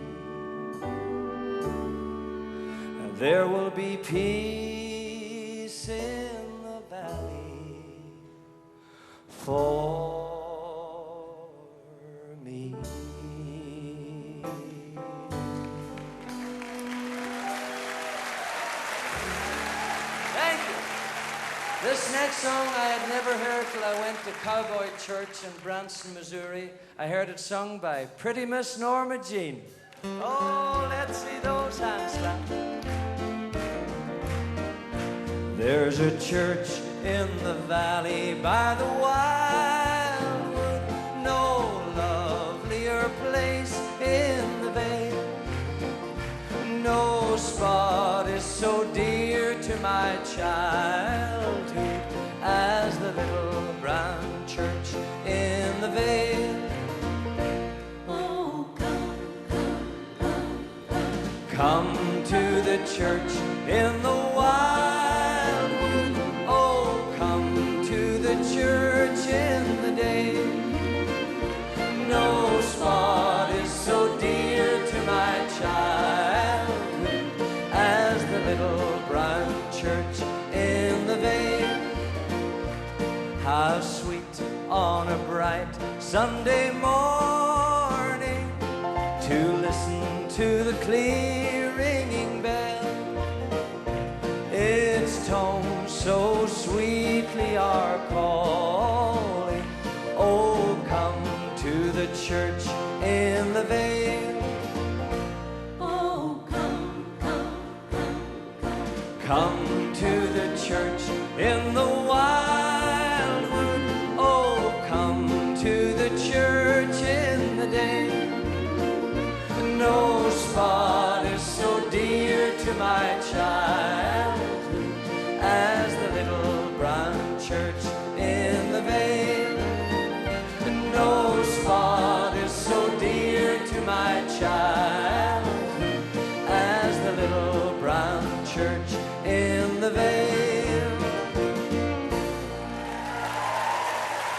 There will be peace in the valley for me. Thank you. This next song I had never heard till I went to Cowboy Church in Branson, Missouri. I heard it sung by Pretty Miss Norma Jean. Oh, let's see those hands clap. There's a church in the valley by the wildwood, no lovelier place in the bay. No spot is so dear to my childhood as the little brown church in the vale. Oh, come, come, come, come. Come to the church in the wildwood. Oh, come to the church in the day. No spot is so dear to my childhood as the little brown church in the vale. How sweet on a bright Sunday morning to listen to the clear ringing bell. Its tones so sweetly are calling, oh, come to the church in the vale. Oh, come, come, come, come. Come to the church in the wildwood. Oh, come to the church in the day. No spot is so dear to my childhood as the little brown church in the vale. No spot is so dear to my childhood as the little brown church in the vale.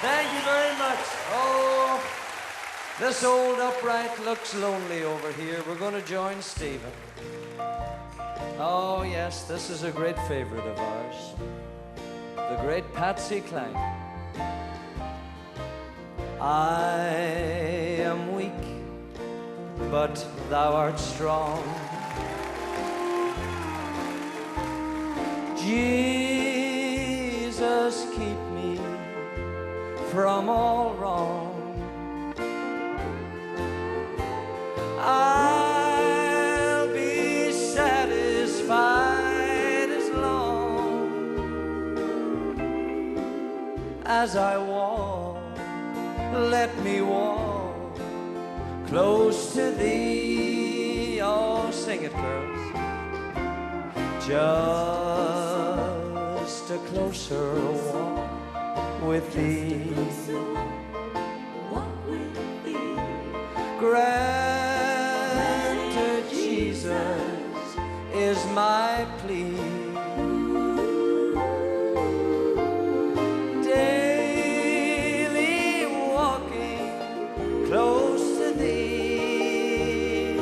Thank you very much. Oh, this old upright looks lonely over here. We're going to join Stephen. Oh, yes, this is a great favorite of ours. The great Patsy Cline. I am weak, but thou art strong. Jesus, keep me from all wrong. I'll be satisfied as long as I walk. Let me walk close to thee. Oh, sing it, girls. Just a closer walk with thee. Granted, Jesus is my plea. Daily walking close to thee.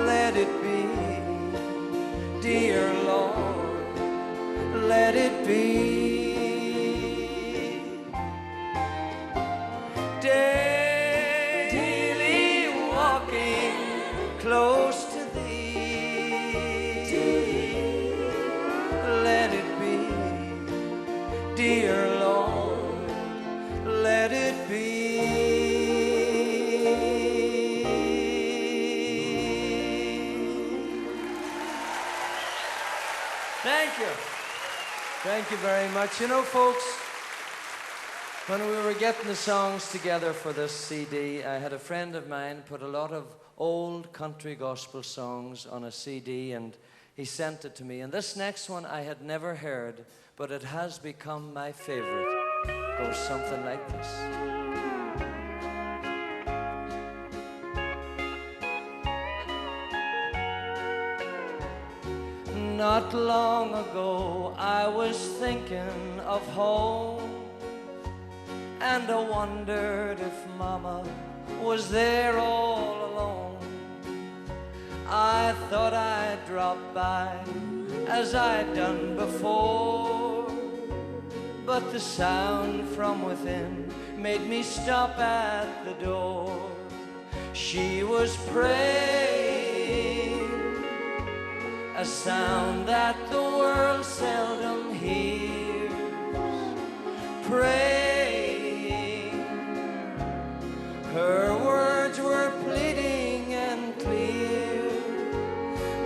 Let it be, dear Lord, let it be. Daily walking close to thee. Let it be, dear Lord, let it be. Thank you. Thank you very much. You know, folks, when we were getting the songs together for this CD, I had a friend of mine put a lot of old country gospel songs on a CD, and he sent it to me. And this next one I had never heard, but it has become my favorite. It goes something like this. Not long ago I was thinking of home, and I wondered if Mama was there all alone. I thought I'd drop by as I'd done before, but the sound from within made me stop at the door. She was praying, a sound that the world seldom hears. Praying, her words were pleading and clear.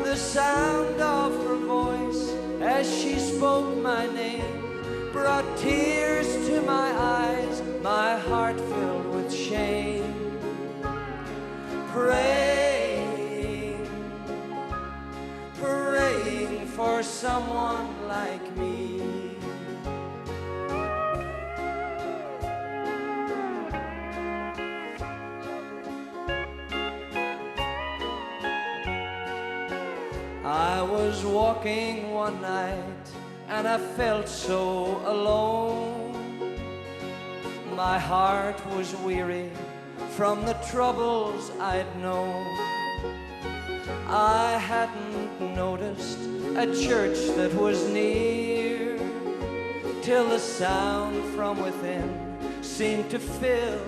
The sound of her voice as she spoke my name brought tears to my eyes, my heart filled with shame. Praying, praying for someone like me. I was walking one night and I felt so alone. My heart was weary from the troubles I'd known. I hadn't noticed a church that was near, till the sound from within seemed to fill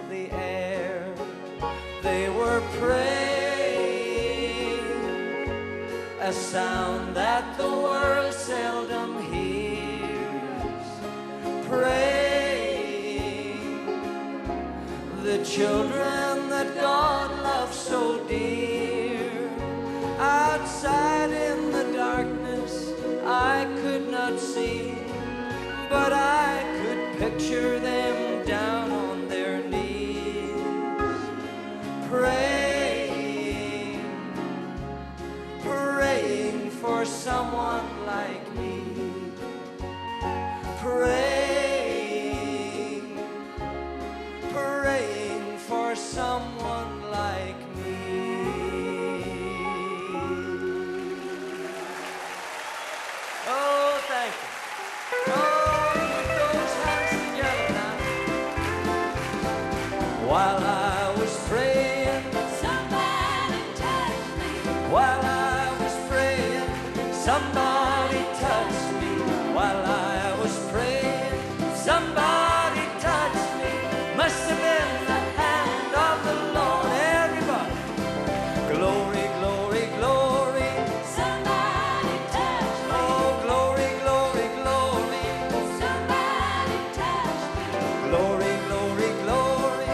the air. They were praying, a sound that the world seldom hears. Praying, the children that God loves so dear. Outside in the darkness I could not see, but I could picture them down on their knees, praying, praying for someone like me, praying, praying for someone like me. Oh, thank you. Oh, put those hands together now. While I was praying, Somebody touched me. while I was praying, somebody touched me. While I was praying, somebody touched me. Must have been the hand of the Lord. Everybody, glory, glory, glory. Somebody touched me. Oh, glory, glory, glory. Somebody touched me. Glory, glory, glory.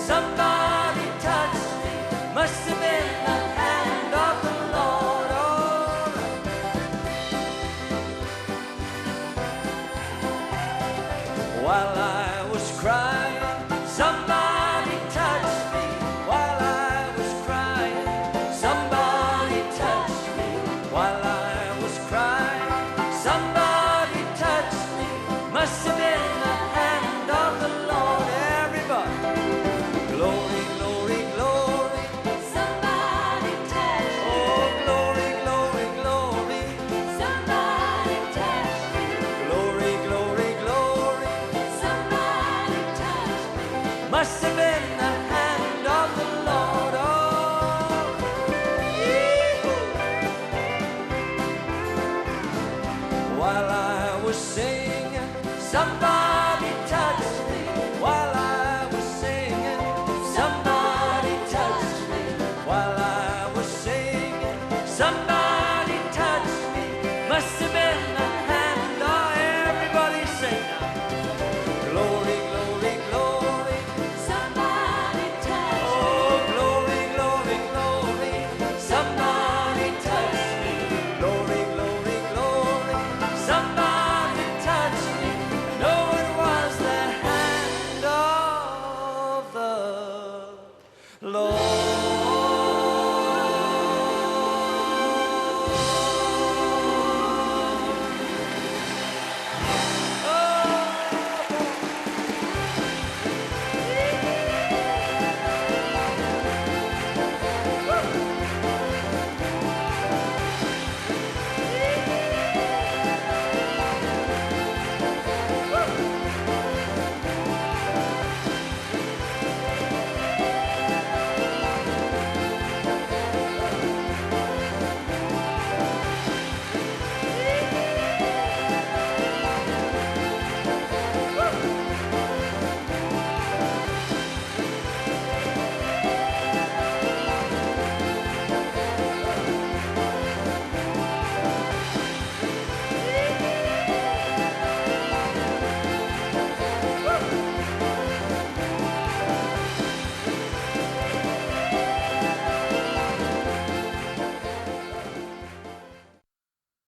Somebody touched me. Must have been the hand of the Lord. All right. While I was crying, somebody touched me. While I was crying, somebody touched me. While I was crying, somebody touched me. Must have been the hand of the Lord. Everybody, glory, glory, glory. Somebody touched me. Oh, glory, glory, glory. Somebody touched me. Glory, glory, glory. Somebody touched me. Must have been the hand of the Lord. Oh, yee-hoo. While I was singing, somebody touched